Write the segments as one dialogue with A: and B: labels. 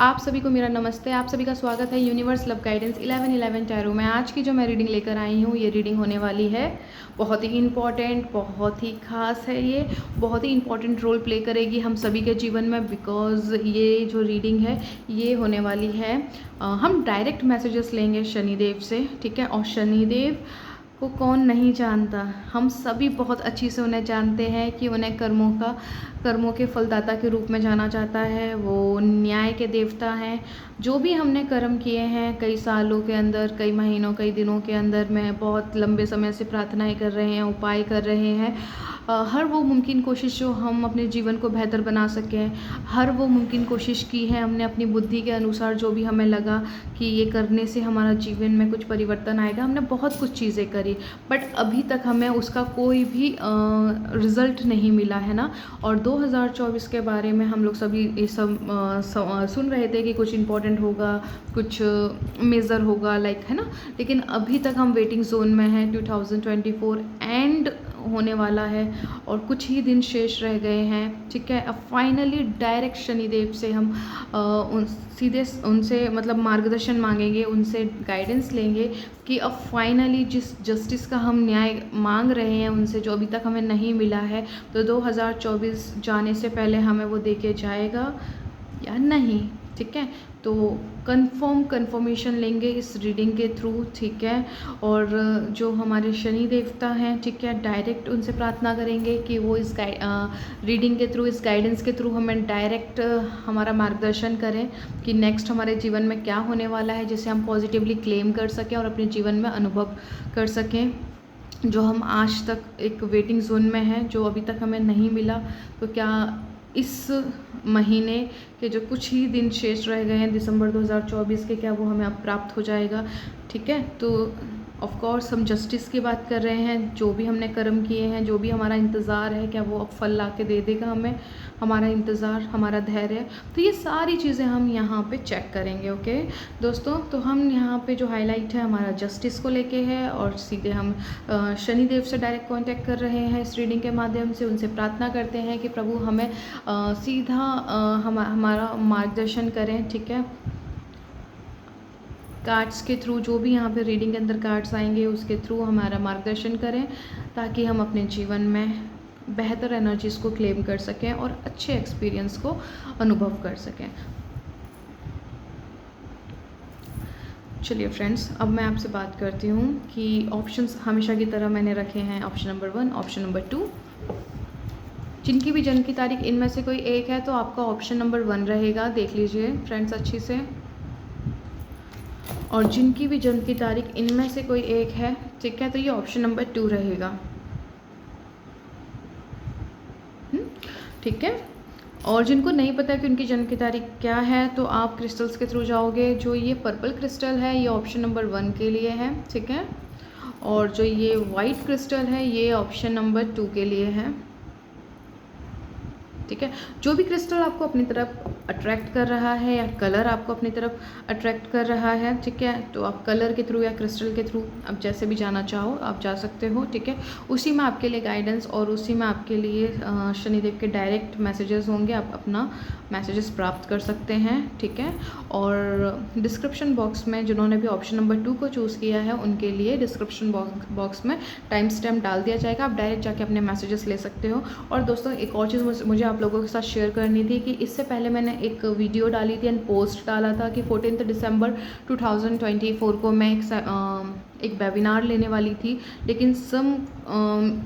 A: आप सभी को मेरा नमस्ते। आप सभी का स्वागत है यूनिवर्स लव गाइडेंस 1111 टैरो में। आज की जो मैं रीडिंग लेकर आई हूँ, ये रीडिंग होने वाली है बहुत ही इम्पॉर्टेंट, बहुत ही ख़ास है। ये बहुत ही इम्पॉर्टेंट रोल प्ले करेगी हम सभी के जीवन में, बिकॉज़ ये जो रीडिंग है ये होने वाली है हम डायरेक्ट मैसेजेस लेंगे शनिदेव से, ठीक है। और शनिदेव को कौन नहीं जानता, हम सभी बहुत अच्छी से उन्हें जानते हैं कि उन्हें कर्मों के फलदाता के रूप में जाना जाता है। वो न्याय के देवता हैं। जो भी हमने कर्म किए हैं कई सालों के अंदर, कई महीनों, कई दिनों के अंदर में, बहुत लंबे समय से प्रार्थनाएं कर रहे हैं, उपाय कर रहे हैं, हर वो मुमकिन कोशिश जो हम अपने जीवन को बेहतर बना सकें, हर वो मुमकिन कोशिश की है हमने अपनी बुद्धि के अनुसार। जो भी हमें लगा कि ये करने से हमारा जीवन में कुछ परिवर्तन आएगा, हमने बहुत कुछ चीज़ें करी, बट अभी तक हमें उसका कोई भी रिज़ल्ट नहीं मिला है ना। और 2024 के बारे में हम लोग सभी ये सब सुन रहे थे कि कुछ इम्पोर्टेंट होगा, कुछ मेजर होगा, लाइक, है ना। लेकिन अभी तक हम वेटिंग जोन में हैं। 2024 एंड होने वाला है और कुछ ही दिन शेष रह गए हैं, ठीक है। अब फाइनली डायरेक्ट शनिदेव से हम सीधे उनसे मतलब मार्गदर्शन मांगेंगे, उनसे गाइडेंस लेंगे कि अब फाइनली जिस जस्टिस का हम न्याय मांग रहे हैं उनसे, जो अभी तक हमें नहीं मिला है, तो 2024 जाने से पहले हमें वो देके जाएगा या नहीं, ठीक है। तो कंफर्मेशन लेंगे इस रीडिंग के थ्रू, ठीक है। और जो हमारे शनि देवता हैं, ठीक है, डायरेक्ट उनसे प्रार्थना करेंगे कि वो इस रीडिंग के थ्रू, इस गाइडेंस के थ्रू हमें डायरेक्ट हमारा मार्गदर्शन करें कि नेक्स्ट हमारे जीवन में क्या होने वाला है, जिसे हम पॉजिटिवली क्लेम कर सकें और अपने जीवन में अनुभव कर सकें, जो हम आज तक एक वेटिंग जोन में हैं, जो अभी तक हमें नहीं मिला। तो क्या इस महीने के जो कुछ ही दिन शेष रह गए हैं दिसंबर 2024 के, क्या वो हमें अब प्राप्त हो जाएगा, ठीक है। तो ऑफ कोर्स हम जस्टिस की बात कर रहे हैं। जो भी हमने कर्म किए हैं, जो भी हमारा इंतज़ार है, क्या वो अब फल ला के दे देगा हमें, हमारा इंतज़ार, हमारा धैर्य। तो ये सारी चीज़ें हम यहाँ पे चेक करेंगे, ओके दोस्तों। तो हम यहाँ पे जो हाईलाइट है हमारा जस्टिस को लेके है, और सीधे हम शनिदेव से डायरेक्ट कांटेक्ट कर रहे हैं इस रीडिंग के माध्यम से। उनसे प्रार्थना करते हैं कि प्रभु हमें सीधा हमारा मार्गदर्शन करें, ठीक है। कार्ड्स के थ्रू, जो भी यहाँ पे रीडिंग के अंदर कार्ड्स आएंगे उसके थ्रू हमारा मार्गदर्शन करें, ताकि हम अपने जीवन में बेहतर एनर्जीज को क्लेम कर सकें और अच्छे एक्सपीरियंस को अनुभव कर सकें। चलिए फ्रेंड्स, अब मैं आपसे बात करती हूँ कि ऑप्शंस हमेशा की तरह मैंने रखे हैं। Option number 1, option number 2। जिनकी भी जन्म की तारीख इनमें से कोई एक है तो आपका ऑप्शन नंबर 1 रहेगा। देख लीजिए फ्रेंड्स अच्छी से। और जिनकी भी जन्म की तारीख इनमें से कोई एक है, ठीक है, तो ये ऑप्शन नंबर 2 रहेगा, ठीक है। और जिनको नहीं पता कि उनकी जन्म की तारीख क्या है, तो आप क्रिस्टल्स के थ्रू जाओगे। जो ये पर्पल क्रिस्टल है ये ऑप्शन नंबर 1 के लिए है, ठीक है। और जो ये वाइट क्रिस्टल है ये ऑप्शन नंबर 2 के लिए है, ठीक है। जो भी क्रिस्टल आपको अपनी तरफ अट्रैक्ट कर रहा है, या कलर आपको अपनी तरफ अट्रैक्ट कर रहा है, ठीक है, तो आप कलर के थ्रू या क्रिस्टल के थ्रू आप जैसे भी जाना चाहो आप जा सकते हो, ठीक है। उसी में आपके लिए गाइडेंस और उसी में आपके लिए शनिदेव के डायरेक्ट मैसेजेस होंगे। आप अपना मैसेजेस प्राप्त कर सकते हैं, ठीक है। और डिस्क्रिप्शन बॉक्स में जिन्होंने भी ऑप्शन नंबर 2 को चूज़ किया है उनके लिए डिस्क्रिप्शन बॉक्स में टाइम स्टैम्प डाल दिया जाएगा। आप डायरेक्ट जाके अपने मैसेजेस ले सकते हो। और दोस्तों एक और चीज़ मुझे आप लोगों के साथ शेयर करनी थी कि इससे पहले मैंने एक वीडियो डाली थी एंड पोस्ट डाला था कि 14 दिसंबर 2024 को मैं एक वेबिनार लेने वाली थी, लेकिन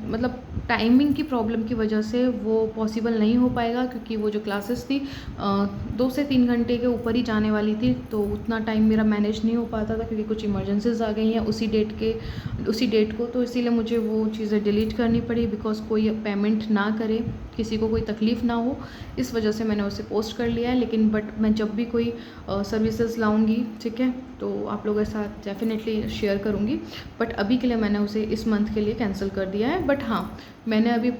A: मतलब टाइमिंग की प्रॉब्लम की वजह से वो पॉसिबल नहीं हो पाएगा, क्योंकि वो जो क्लासेस थी 2 से 3 घंटे के ऊपर ही जाने वाली थी, तो उतना टाइम मेरा मैनेज नहीं हो पाता था, क्योंकि कुछ इमरजेंसीज आ गई हैं उसी डेट को। तो इसीलिए मुझे वो चीज़ें डिलीट करनी पड़ी, बिकॉज कोई पेमेंट ना करे, किसी को कोई तकलीफ़ ना हो, इस वजह से मैंने उसे पोस्ट कर लिया है। लेकिन बट मैं जब भी कोई सर्विसेज लाऊंगी, ठीक है, तो आप लोगों के साथ डेफिनेटली शेयर करूंगी। बट अभी के लिए मैंने उसे इस मंथ के लिए कैंसिल कर दिया है। बट हाँ, मैंने अभी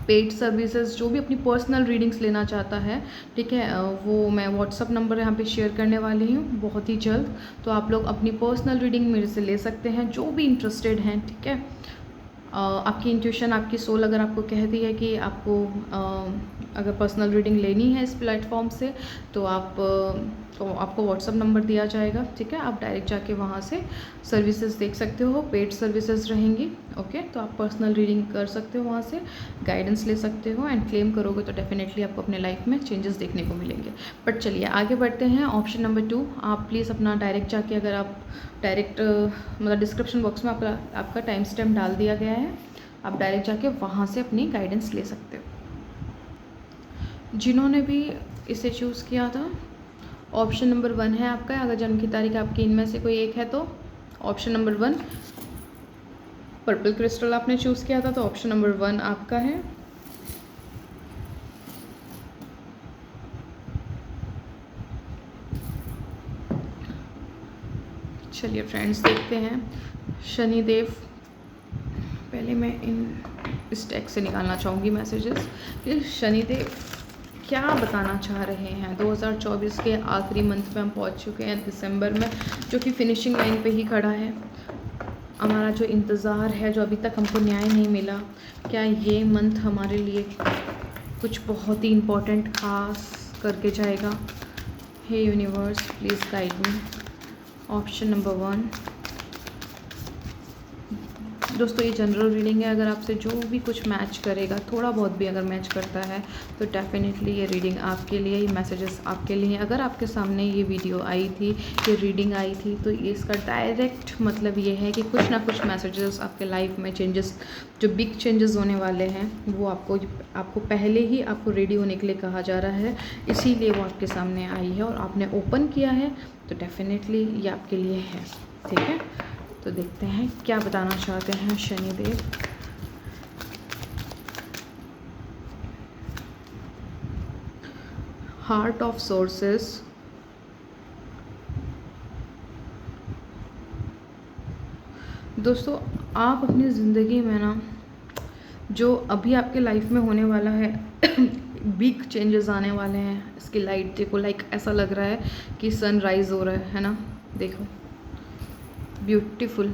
A: पेड सर्विसेज, जो भी अपनी पर्सनल रीडिंग्स लेना चाहता है, ठीक है, वो मैं व्हाट्सअप नंबर यहाँ पे शेयर करने वाली हूँ बहुत ही जल्द। तो आप लोग अपनी पर्सनल रीडिंग मेरे से ले सकते हैं, जो भी इंटरेस्टेड हैं, ठीक है। आपकी इंट्यूशन, आपकी सोल अगर आपको कहती है कि आपको अगर पर्सनल रीडिंग लेनी है इस प्लेटफॉर्म से, तो आपको व्हाट्सअप नंबर दिया जाएगा, ठीक है। आप डायरेक्ट जाके वहाँ से सर्विसेज देख सकते हो, पेड सर्विसेज रहेंगी, ओके। तो आप पर्सनल रीडिंग कर सकते हो, वहाँ से गाइडेंस ले सकते हो, एंड क्लेम करोगे तो डेफिनेटली आपको अपने लाइफ में चेंजेस देखने को मिलेंगे। बट चलिए आगे बढ़ते हैं। ऑप्शन नंबर 2, आप प्लीज़ अपना डायरेक्ट जाके, अगर आप डायरेक्ट मतलब डिस्क्रिप्शन बॉक्स में आपका टाइम स्टैम्प डाल दिया गया है, आप डायरेक्ट जाके वहाँ से अपनी गाइडेंस ले सकते हो। जिन्होंने भी इसे चूज़ किया था, ऑप्शन नंबर 1 है आपका। अगर जन्म की तारीख आपकी इनमें से कोई एक है तो ऑप्शन नंबर 1 पर्पल क्रिस्टल आपने चूज़ किया था, तो ऑप्शन नंबर 1 आपका है। चलिए फ्रेंड्स, देखते हैं शनिदेव। पहले मैं इस टैग से निकालना चाहूँगी मैसेजेस कि शनिदेव क्या बताना चाह रहे हैं। 2024 के आखिरी मंथ में हम पहुंच चुके हैं, दिसंबर में, जो कि फिनिशिंग लाइन पे ही खड़ा है। हमारा जो इंतज़ार है, जो अभी तक हमको न्याय नहीं मिला, क्या ये मंथ हमारे लिए कुछ बहुत ही इम्पोर्टेंट खास करके जाएगा? Hey universe, please guide me. Option number 1। दोस्तों, ये जनरल रीडिंग है। अगर आपसे जो भी कुछ मैच करेगा, थोड़ा बहुत भी अगर मैच करता है, तो डेफिनेटली ये रीडिंग आपके लिए, ये मैसेजेस आपके लिए। अगर आपके सामने ये वीडियो आई थी, ये रीडिंग आई थी, तो ये इसका डायरेक्ट मतलब ये है कि कुछ ना कुछ मैसेजेस आपके लाइफ में चेंजेस, जो बिग चेंजेस होने वाले हैं, वो आपको पहले ही आपको रेडी होने के लिए कहा जा रहा है। इसीलिए वो आपके सामने आई है और आपने ओपन किया है, तो डेफिनेटली ये आपके लिए है, ठीक है। तो देखते हैं क्या बताना चाहते हैं शनिदेव। हार्ट ऑफ सोर्सेस, दोस्तों आप अपनी ज़िंदगी में ना, जो अभी आपके लाइफ में होने वाला है बिग चेंजेस आने वाले हैं, इसकी लाइट देखो, लाइक ऐसा लग रहा है कि सनराइज़ हो रहा है ना। देखो, ब्यूटीफुल।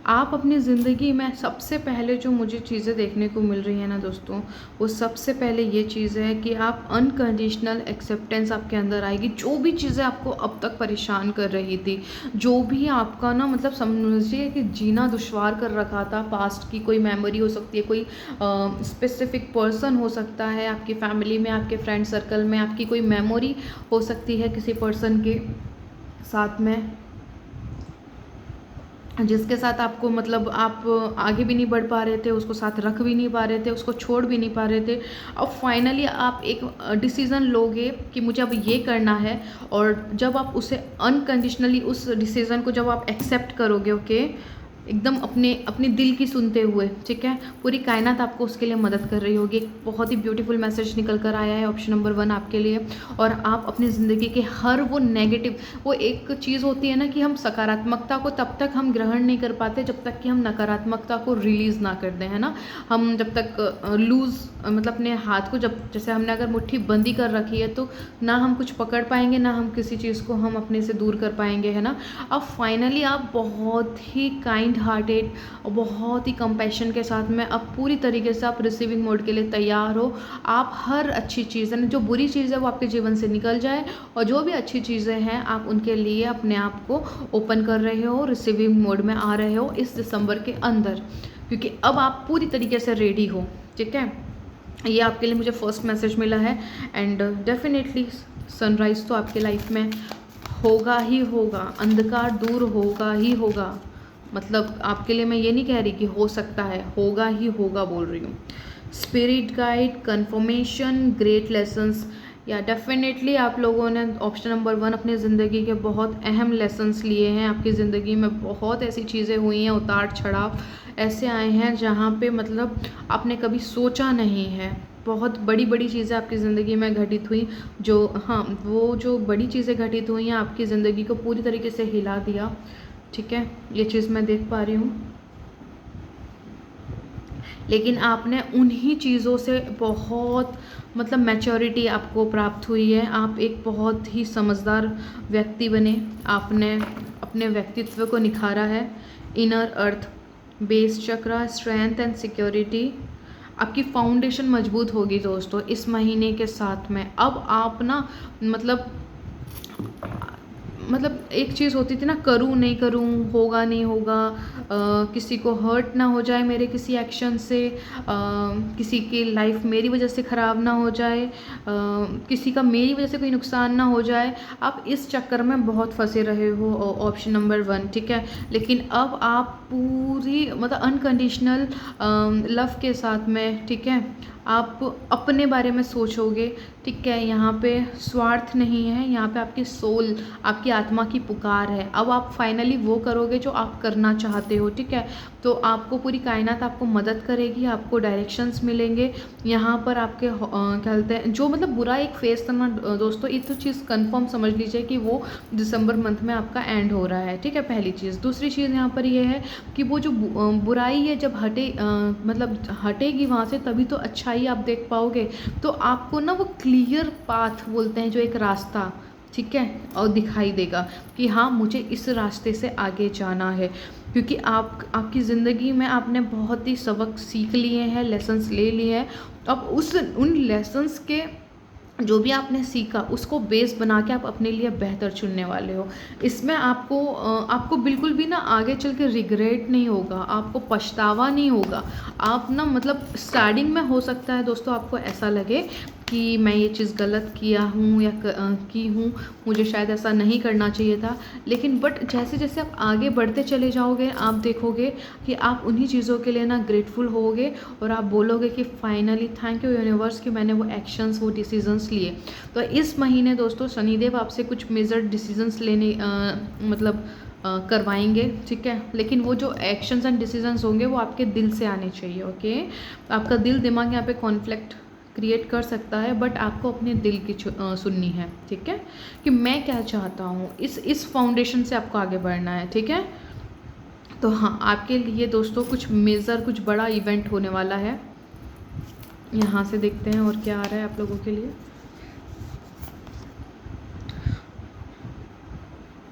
A: आप अपनी ज़िंदगी में सबसे पहले जो मुझे चीज़ें देखने को मिल रही हैं ना दोस्तों, वो सबसे पहले ये चीज़ है कि आप अनकंडीशनल एक्सेप्टेंस आपके अंदर आएगी। जो भी चीज़ें आपको अब तक परेशान कर रही थी, जो भी आपका ना मतलब समझिए कि जीना दुश्वार कर रखा था, पास्ट की कोई मेमोरी हो सकती है, कोई स्पेसिफिक पर्सन हो सकता है, आपकी फैमिली में, आपके फ्रेंड सर्कल में आपकी कोई मेमोरी हो सकती है किसी पर्सन के साथ में, जिसके साथ आपको मतलब आप आगे भी नहीं बढ़ पा रहे थे, उसको साथ रख भी नहीं पा रहे थे, उसको छोड़ भी नहीं पा रहे थे। अब फाइनली आप एक डिसीज़न लोगे कि मुझे अब ये करना है, और जब आप उसे अनकंडीशनली उस डिसीज़न को जब आप एक्सेप्ट करोगे, ओके, एकदम अपने दिल की सुनते हुए, ठीक है, पूरी कायनात आपको उसके लिए मदद कर रही होगी। एक बहुत ही ब्यूटीफुल मैसेज निकल कर आया है ऑप्शन नंबर 1 आपके लिए। और आप अपनी ज़िंदगी के हर वो नेगेटिव, वो एक चीज़ होती है ना कि हम सकारात्मकता को तब तक हम ग्रहण नहीं कर पाते जब तक कि हम नकारात्मकता को रिलीज़ ना कर दें, है ना। हम जब तक लूज़ मतलब अपने हाथ को, जब जैसे हमने अगर मुट्ठी बंदी कर रखी है, तो ना हम कुछ पकड़ पाएंगे, ना हम किसी चीज़ को हम अपने से दूर कर पाएंगे, है ना। अब फाइनली आप बहुत ही काइंड हार्टेड और बहुत ही कंपैशन के साथ में अब पूरी तरीके से आप रिसीविंग मोड के लिए तैयार हो। आप हर अच्छी चीज़ है, जो बुरी चीज़ है वो आपके जीवन से निकल जाए, और जो भी अच्छी चीज़ें हैं आप उनके लिए अपने आप को ओपन कर रहे हो, रिसीविंग मोड में आ रहे हो इस दिसंबर के अंदर, क्योंकि अब आप पूरी तरीके से रेडी हो, ठीक है। ये आपके लिए मुझे फर्स्ट मैसेज मिला है। एंड डेफिनेटली सनराइज़ तो आपके लाइफ में होगा ही होगा, अंधकार दूर होगा ही होगा। मतलब आपके लिए मैं ये नहीं कह रही कि हो सकता है, होगा ही होगा बोल रही हूँ। Spirit guide, confirmation, great lessons, या डेफिनेटली आप लोगों ने ऑप्शन नंबर 1 अपनी ज़िंदगी के बहुत अहम लेसन्स लिए हैं। आपकी ज़िंदगी में बहुत ऐसी चीज़ें हुई हैं, उतार चढ़ाव ऐसे आए हैं जहाँ पे मतलब आपने कभी सोचा नहीं है। बहुत बड़ी बड़ी चीज़ें आपकी ज़िंदगी में घटित हुई, जो हाँ, वो जो बड़ी चीज़ें घटित हुई हैं आपकी ज़िंदगी को पूरी तरीके से हिला दिया, ठीक है। ये चीज़ मैं देख पा रही हूँ, लेकिन आपने उन्हीं चीज़ों से बहुत मतलब मैच्योरिटी आपको प्राप्त हुई है। आप एक बहुत ही समझदार व्यक्ति बने, आपने अपने व्यक्तित्व को निखारा है। इनर अर्थ बेस चक्र, स्ट्रेंथ एंड सिक्योरिटी। आपकी फाउंडेशन मजबूत होगी दोस्तों इस महीने के साथ में। अब आप ना मतलब एक चीज़ होती थी ना, करूँ नहीं करूँ, होगा नहीं होगा, किसी को हर्ट ना हो जाए मेरे किसी एक्शन से, किसी की लाइफ मेरी वजह से ख़राब ना हो जाए, किसी का मेरी वजह से कोई नुकसान ना हो जाए। आप इस चक्कर में बहुत फंसे रहे हो, ऑप्शन नंबर 1, ठीक है। लेकिन अब आप पूरी मतलब अनकंडीशनल लव के साथ में, ठीक है, आप अपने बारे में सोचोगे, ठीक है। यहाँ पे स्वार्थ नहीं है, यहाँ पे आपकी सोल, आपकी आत्मा की पुकार है। अब आप फाइनली वो करोगे जो आप करना चाहते हो, ठीक है। तो आपको पूरी कायनात आपको मदद करेगी, आपको डायरेक्शंस मिलेंगे। यहाँ पर आपके क्या बोलते हैं, जो मतलब बुरा एक फेस था ना दोस्तों, ये तो चीज़ कंफर्म समझ लीजिए कि वो दिसंबर मंथ में आपका एंड हो रहा है, ठीक है, पहली चीज़। दूसरी चीज़ यहाँ पर ये है कि वो जो बुराई है जब मतलब हटेगी वहाँ से, तभी तो अच्छाई आप देख पाओगे। तो आपको ना वो क्लियर पाथ बोलते हैं, जो एक रास्ता, ठीक है, और दिखाई देगा कि हाँ मुझे इस रास्ते से आगे जाना है। क्योंकि आपकी ज़िंदगी में आपने बहुत ही सबक सीख लिए हैं, लेसन्स ले लिए हैं। अब उन लेसन्स के जो भी आपने सीखा उसको बेस बना के आप अपने लिए बेहतर चुनने वाले हो। इसमें आपको बिल्कुल भी ना आगे चल के रिग्रेट नहीं होगा, आपको पछतावा नहीं होगा। आप ना मतलब स्टार्टिंग में हो सकता है दोस्तों आपको ऐसा लगे कि मैं ये चीज़ गलत किया हूँ या की हूँ, मुझे शायद ऐसा नहीं करना चाहिए था। लेकिन बट जैसे जैसे आप आगे बढ़ते चले जाओगे, आप देखोगे कि आप उन्हीं चीज़ों के लिए ना ग्रेटफुल होगे, और आप बोलोगे कि फाइनली थैंक यू यूनिवर्स कि मैंने वो एक्शंस, वो डिसीजंस लिए। तो इस महीने दोस्तों शनिदेव आपसे कुछ मेजर डिसीजंस लेने करवाएंगे, ठीक है। लेकिन वो जो एक्शंस एंड डिसीजंस होंगे वो आपके दिल से आने चाहिए, ओके। आपका दिल दिमाग यहाँ पे कॉन्फ्लिक्ट क्रिएट कर सकता है, बट आपको अपने दिल की सुननी है, ठीक है, कि मैं क्या चाहता हूँ। इस फाउंडेशन से आपको आगे बढ़ना है, ठीक है। तो हाँ, आपके लिए दोस्तों कुछ मेजर, कुछ बड़ा इवेंट होने वाला है। यहाँ से देखते हैं और क्या आ रहा है आप लोगों के लिए।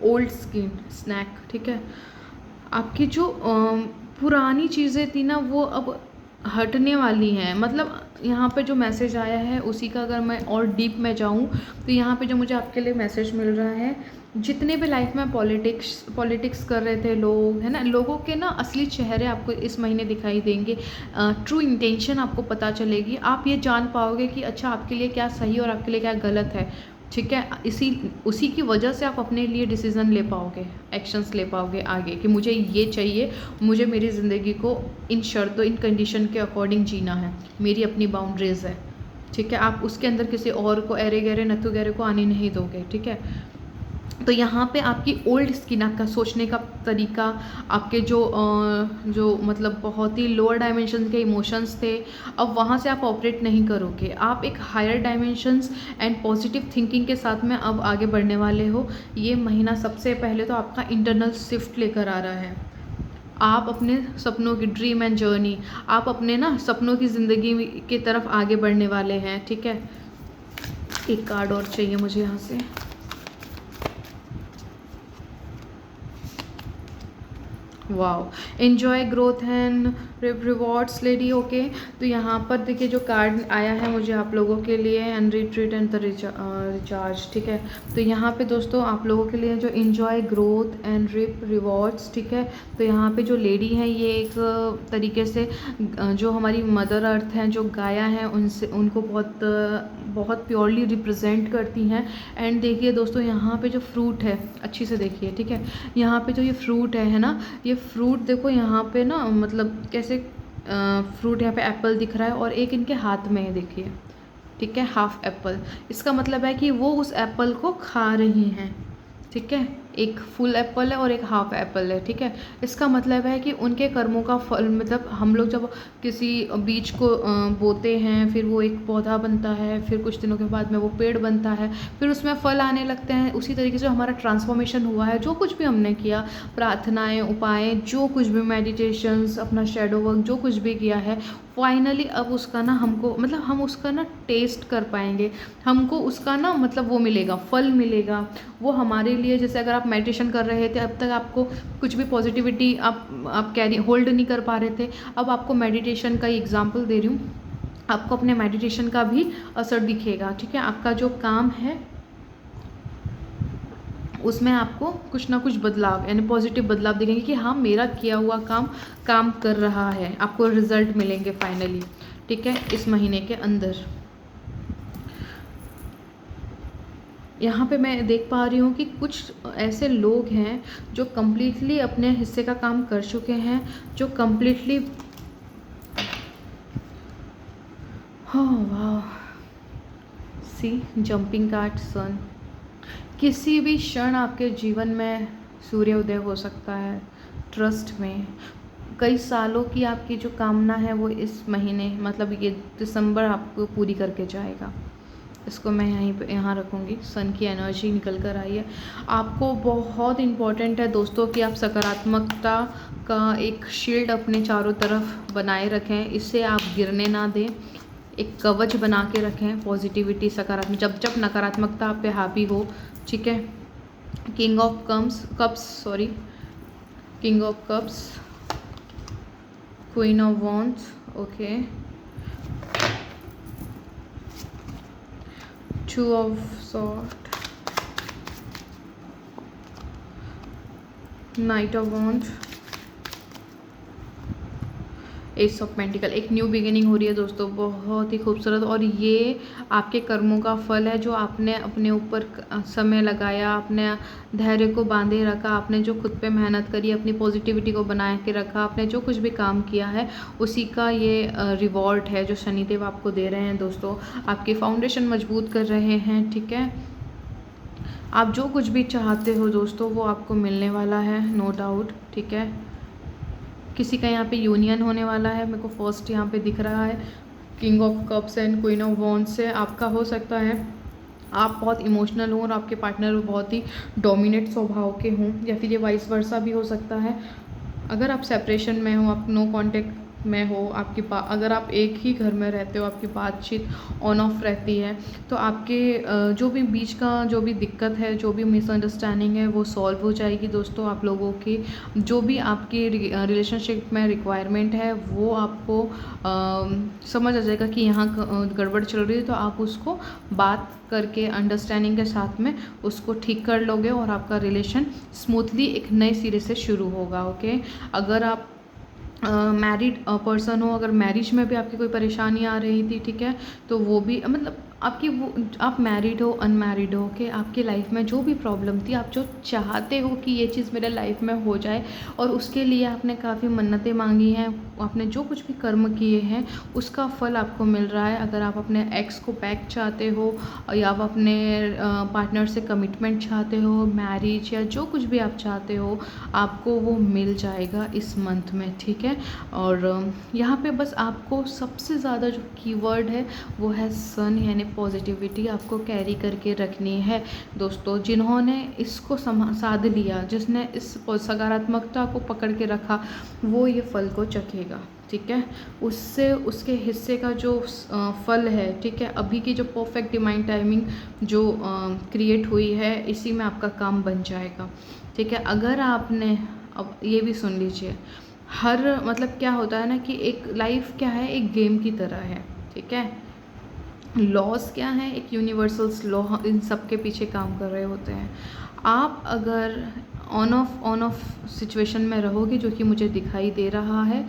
A: ओल्ड स्किन स्नैक, ठीक है। आपकी जो पुरानी चीज़ें थी ना वो अब हटने वाली हैं। मतलब यहाँ पे जो मैसेज आया है उसी का अगर मैं और डीप में जाऊँ तो यहाँ पे जो मुझे आपके लिए मैसेज मिल रहा है, जितने भी लाइफ में पॉलिटिक्स कर रहे थे लोग, है ना, लोगों के ना असली चेहरे आपको इस महीने दिखाई देंगे। ट्रू इंटेंशन आपको पता चलेगी। आप ये जान पाओगे कि अच्छा आपके लिए क्या सही और आपके लिए क्या गलत है, ठीक है। उसी की वजह से आप अपने लिए डिसीज़न ले पाओगे, एक्शंस ले पाओगे आगे, कि मुझे ये चाहिए, मुझे मेरी ज़िंदगी को इन शर्तों, इन कंडीशन के अकॉर्डिंग जीना है, मेरी अपनी बाउंड्रीज़ है, ठीक है। आप उसके अंदर किसी और को, एरे गहरे नथु गहरे को आने नहीं दोगे, ठीक है। तो यहाँ पे आपकी ओल्ड स्किन, आपका सोचने का तरीका, आपके जो मतलब बहुत ही लोअर डायमेंशन के इमोशंस थे, अब वहाँ से आप ऑपरेट नहीं करोगे। आप एक higher dimensions and positive thinking के साथ में अब आगे बढ़ने वाले हो। ये महीना सबसे पहले तो आपका इंटरनल शिफ्ट लेकर आ रहा है। आप अपने सपनों की ड्रीम एंड जर्नी, आप अपने ना सपनों की ज़िंदगी की तरफ आगे बढ़ने वाले हैं, ठीक है। एक कार्ड और चाहिए मुझे यहाँ से। Wow, enjoy growth and rewards lady, okay. तो यहाँ पर देखिए जो कार्ड आया है मुझे आप लोगों के लिए, and retreat and the recharge, ठीक है। तो यहाँ पे दोस्तों आप लोगों के लिए जो एन्जॉय ग्रोथ एंड रिवॉर्ड्स, ठीक है। तो यहाँ पे जो लेडी है ये एक तरीके से जो हमारी मदर अर्थ हैं, जो गाया हैं, उनसे उनको बहुत प्योरली रिप्रेजेंट करती हैं। एंड देखिए दोस्तों यहाँ पे जो फ्रूट है, अच्छी से देखिए, ठीक है। यहाँ पे जो ये फ्रूट है ना, ये फ्रूट देखो यहाँ पे ना, मतलब कैसे फ्रूट, यहाँ पे एप्पल दिख रहा है और एक इनके हाथ में है, देखिए, ठीक है, हाफ एप्पल। इसका मतलब है कि वो उस एप्पल को खा रही हैं, ठीक है। एक फुल एप्पल है और एक हाफ एप्पल है, ठीक है। इसका मतलब है कि उनके कर्मों का फल, मतलब हम लोग जब किसी बीज को बोते हैं, फिर वो एक पौधा बनता है, फिर कुछ दिनों के बाद में वो पेड़ बनता है, फिर उसमें फल आने लगते हैं। उसी तरीके से हमारा ट्रांसफॉर्मेशन हुआ है। जो कुछ भी हमने किया, प्रार्थनाएं, उपाय, जो कुछ भी मेडिटेशंस, अपना शैडो वर्क, जो कुछ भी किया है, फाइनली अब उसका ना हमको मतलब हम उसका ना टेस्ट कर पाएंगे, हमको उसका ना मतलब वो मिलेगा, फल मिलेगा। वो हमारे लिए, जैसे अगर आप मेडिटेशन कर रहे थे, अब तक आपको कुछ भी पॉजिटिविटी आप कैरी होल्ड नहीं कर पा रहे थे, अब आपको मेडिटेशन का एग्जाम्पल दे रही हूँ, आपको अपने मेडिटेशन का भी असर दिखेगा। ठीक है, आपका जो काम है उसमें आपको कुछ ना कुछ बदलाव यानी पॉजिटिव बदलाव दिखेंगे कि हाँ मेरा किया हुआ काम कर रहा है, आपको रिजल्ट मिलेंगे फाइनली। ठीक है, इस महीने के अंदर। यहाँ पे मैं देख पा रही हूँ कि कुछ ऐसे लोग हैं जो कम्प्लीटली अपने हिस्से का काम कर चुके हैं, जो कम्प्लीटली, हाँ वाह, सी जंपिंग कार्ड सन। किसी भी क्षण आपके जीवन में सूर्योदय हो सकता है, ट्रस्ट में। कई सालों की आपकी जो कामना है वो इस महीने मतलब ये दिसंबर आपको पूरी करके जाएगा। इसको मैं यहाँ रखूँगी। सन की एनर्जी निकल कर आई है। आपको बहुत इम्पॉर्टेंट है दोस्तों कि आप सकारात्मकता का एक शील्ड अपने चारों तरफ बनाए रखें, इससे आप गिरने ना दें, एक कवच बना के रखें पॉजिटिविटी, सकारात्मक। जब जब नकारात्मकता आप पे हावी हो, ठीक है, king of cups, queen of wands, okay, two of sword, night of wands, S of pentacle. एक न्यू बिगिनिंग हो रही है दोस्तों, बहुत ही खूबसूरत। और ये आपके कर्मों का फल है, जो आपने अपने ऊपर समय लगाया, अपने धैर्य को बांधे रखा, आपने जो खुद पे मेहनत करी, अपनी पॉजिटिविटी को बनाए के रखा, आपने जो कुछ भी काम किया है उसी का ये रिवॉर्ड है जो शनिदेव आपको दे रहे हैं दोस्तों। आपकी फाउंडेशन मजबूत कर रहे हैं। ठीक है, आप जो कुछ भी चाहते हो दोस्तों वो आपको मिलने वाला है, नो डाउट। ठीक है, किसी का यहाँ पे यूनियन होने वाला है, मेरे को फर्स्ट यहाँ पे दिख रहा है king of cups and queen of wands से। आपका हो सकता है आप बहुत इमोशनल हों और आपके पार्टनर बहुत ही डोमिनेट स्वभाव के हों, या फिर ये वाइस वर्सा भी हो सकता है। अगर आप सेपरेशन में हो, आप नो कांटेक्ट में हो, आपकी अगर आप एक ही घर में रहते हो, आपकी बातचीत ऑन ऑफ रहती है, तो आपके जो भी बीच का जो भी दिक्कत है, जो भी मिसअंडरस्टैंडिंग है वो सॉल्व हो जाएगी दोस्तों। आप लोगों की जो भी आपकी रिलेशनशिप में रिक्वायरमेंट है वो आपको समझ आ जाएगा कि यहाँ गड़बड़ चल रही है, तो आप उसको बात करके अंडरस्टैंडिंग के साथ में उसको ठीक कर लोगे और आपका रिलेशन स्मूथली एक नए सिरे से शुरू होगा। ओके, अगर आप मैरिड पर्सन हो, अगर मैरिज में भी आपकी कोई परेशानी आ रही थी, ठीक है, तो वो भी मतलब आपकी वो, आप मैरिड हो अनमैरिड हो, कि आपकी लाइफ में जो भी प्रॉब्लम थी, आप जो चाहते हो कि ये चीज़ मेरे लाइफ में हो जाए और उसके लिए आपने काफ़ी मन्नतें मांगी हैं, आपने जो कुछ भी कर्म किए हैं उसका फल आपको मिल रहा है। अगर आप अपने एक्स को बैक चाहते हो या आप अपने पार्टनर से कमिटमेंट चाहते हो, मैरिज या जो कुछ भी आप चाहते हो, आपको वो मिल जाएगा इस मंथ में। ठीक है, और यहाँ पे बस आपको सबसे ज़्यादा जो कीवर्ड है वो है सन, यानी पॉजिटिविटी आपको कैरी करके रखनी है दोस्तों। जिन्होंने इसको साध लिया, जिसने इस सकारात्मकता को पकड़ के रखा, वो ये फल को चखेगा। ठीक है, उससे उसके हिस्से का जो फल है, ठीक है, अभी की जो परफेक्ट डिवाइन टाइमिंग जो क्रिएट हुई है, इसी में आपका काम बन जाएगा। ठीक है, अगर आपने, अब ये भी सुन लीजिए, हर मतलब क्या होता है ना कि एक लाइफ क्या है, एक गेम की तरह है। ठीक है, लॉस क्या है, एक यूनिवर्सल्स लॉ इन सब के पीछे काम कर रहे होते हैं। आप अगर ऑन ऑफ सिचुएशन में रहोगे, जो कि मुझे दिखाई दे रहा है,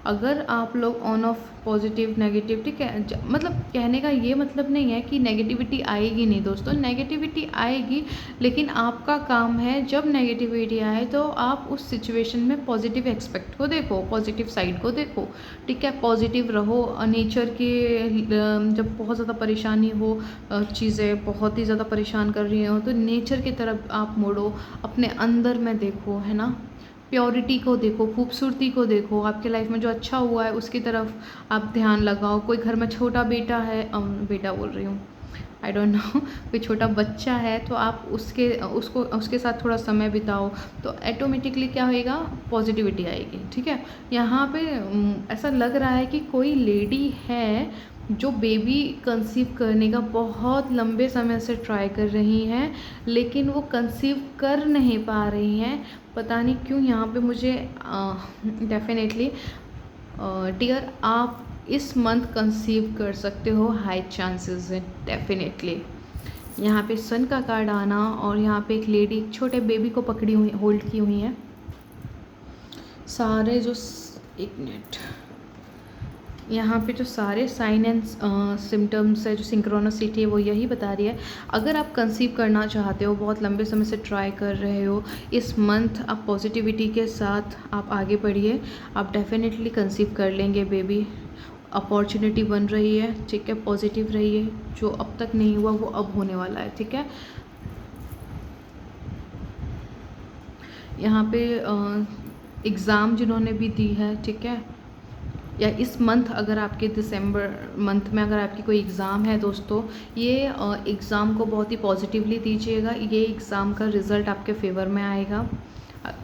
A: अगर आप लोग ऑन ऑफ पॉजिटिव नेगेटिव, ठीक है, मतलब कहने का ये मतलब नहीं है कि नेगेटिविटी आएगी नहीं दोस्तों, नेगेटिविटी आएगी, लेकिन आपका काम है जब नेगेटिविटी आए तो आप उस सिचुएशन में पॉजिटिव एक्सपेक्ट को देखो, पॉजिटिव साइड को देखो। ठीक है, पॉजिटिव रहो। नेचर के जब बहुत ज़्यादा परेशानी हो, चीज़ें बहुत ही ज़्यादा परेशान कर रही हो, तो नेचर की तरफ आप मुड़ो, अपने अंदर में देखो, है ना, प्योरिटी को देखो, खूबसूरती को देखो, आपके लाइफ में जो अच्छा हुआ है उसकी तरफ आप ध्यान लगाओ। कोई घर में छोटा बेटा है, बेटा बोल रही हूँ, आई डोंट नो कोई छोटा बच्चा है तो आप उसके साथ थोड़ा समय बिताओ तो ऑटोमेटिकली क्या होएगा, पॉजिटिविटी आएगी। ठीक है, यहाँ पे ऐसा लग रहा है कि कोई लेडी है जो बेबी कंसीव करने का बहुत लंबे समय से ट्राई कर रही हैं, लेकिन वो कंसीव कर नहीं पा रही हैं, पता नहीं क्यों। यहाँ पे मुझे डेफिनेटली डियर आप इस मंथ कंसीव कर सकते हो, हाई चांसेस है डेफिनेटली। यहाँ पे सन का कार्ड आना और यहाँ पे एक लेडी एक छोटे बेबी को पकड़ी हुई, होल्ड की हुई है। सारे जो एक मिनट, यहाँ पे जो सारे साइन एंड सिम्टम्स है, जो सिंक्रोनिसिटी है, वो यही बता रही है अगर आप कंसीव करना चाहते हो, बहुत लंबे समय से ट्राई कर रहे हो, इस मंथ आप पॉजिटिविटी के साथ आप आगे बढ़िए, आप डेफिनेटली कंसीव कर लेंगे बेबी। अपॉर्चुनिटी बन रही है, ठीक है, पॉजिटिव रहिए, जो अब तक नहीं हुआ वो अब होने वाला है। ठीक है, यहाँ पे एग्ज़ाम जिन्होंने भी दी है, ठीक है, या इस मंथ अगर आपके दिसंबर मंथ में अगर आपकी कोई एग्ज़ाम है दोस्तों, ये एग्ज़ाम को बहुत ही पॉजिटिवली दीजिएगा, ये एग्ज़ाम का रिज़ल्ट आपके फेवर में आएगा।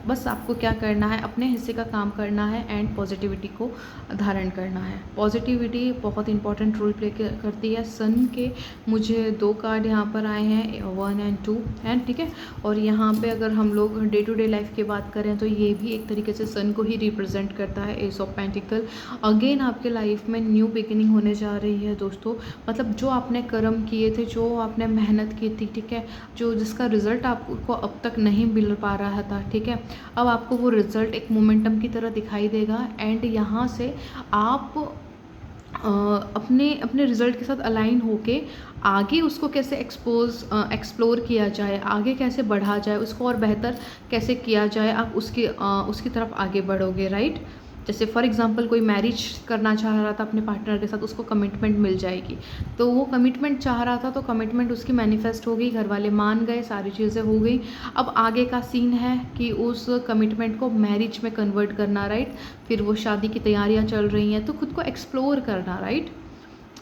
A: बस आपको क्या करना है, अपने हिस्से का काम करना है एंड पॉजिटिविटी को धारण करना है। पॉजिटिविटी बहुत इंपॉर्टेंट रोल प्ले करती है। सन के मुझे 2 कार्ड यहाँ पर आए हैं, 1 एंड 2 हैं, ठीक है। और यहाँ पे अगर हम लोग डे टू डे लाइफ की बात करें तो ये भी एक तरीके से सन को ही रिप्रेजेंट करता है, एस ऑफ पेंटिकल। अगेन आपके लाइफ में न्यू बिगिनिंग होने जा रही है दोस्तों, मतलब जो आपने कर्म किए थे, जो आपने मेहनत की थी, ठीक है, जो जिसका रिज़ल्ट आपको अब तक नहीं मिल पा रहा था, ठीक है, अब आपको वो रिज़ल्ट एक मोमेंटम की तरह दिखाई देगा एंड यहाँ से आप अपने रिज़ल्ट के साथ अलाइन होके आगे उसको कैसे एक्सप्लोर किया जाए, आगे कैसे बढ़ा जाए, उसको और बेहतर कैसे किया जाए, आप उसकी तरफ आगे बढ़ोगे, राइट। जैसे फॉर एग्जांपल कोई मैरिज करना चाह रहा था अपने पार्टनर के साथ, उसको कमिटमेंट मिल जाएगी, तो वो कमिटमेंट चाह रहा था तो कमिटमेंट उसकी मैनिफेस्ट हो गई, घर वाले मान गए, सारी चीज़ें हो गई। अब आगे का सीन है कि उस कमिटमेंट को मैरिज में कन्वर्ट करना, राइट। फिर वो शादी की तैयारियां चल रही हैं, तो खुद को एक्सप्लोर करना, राइट।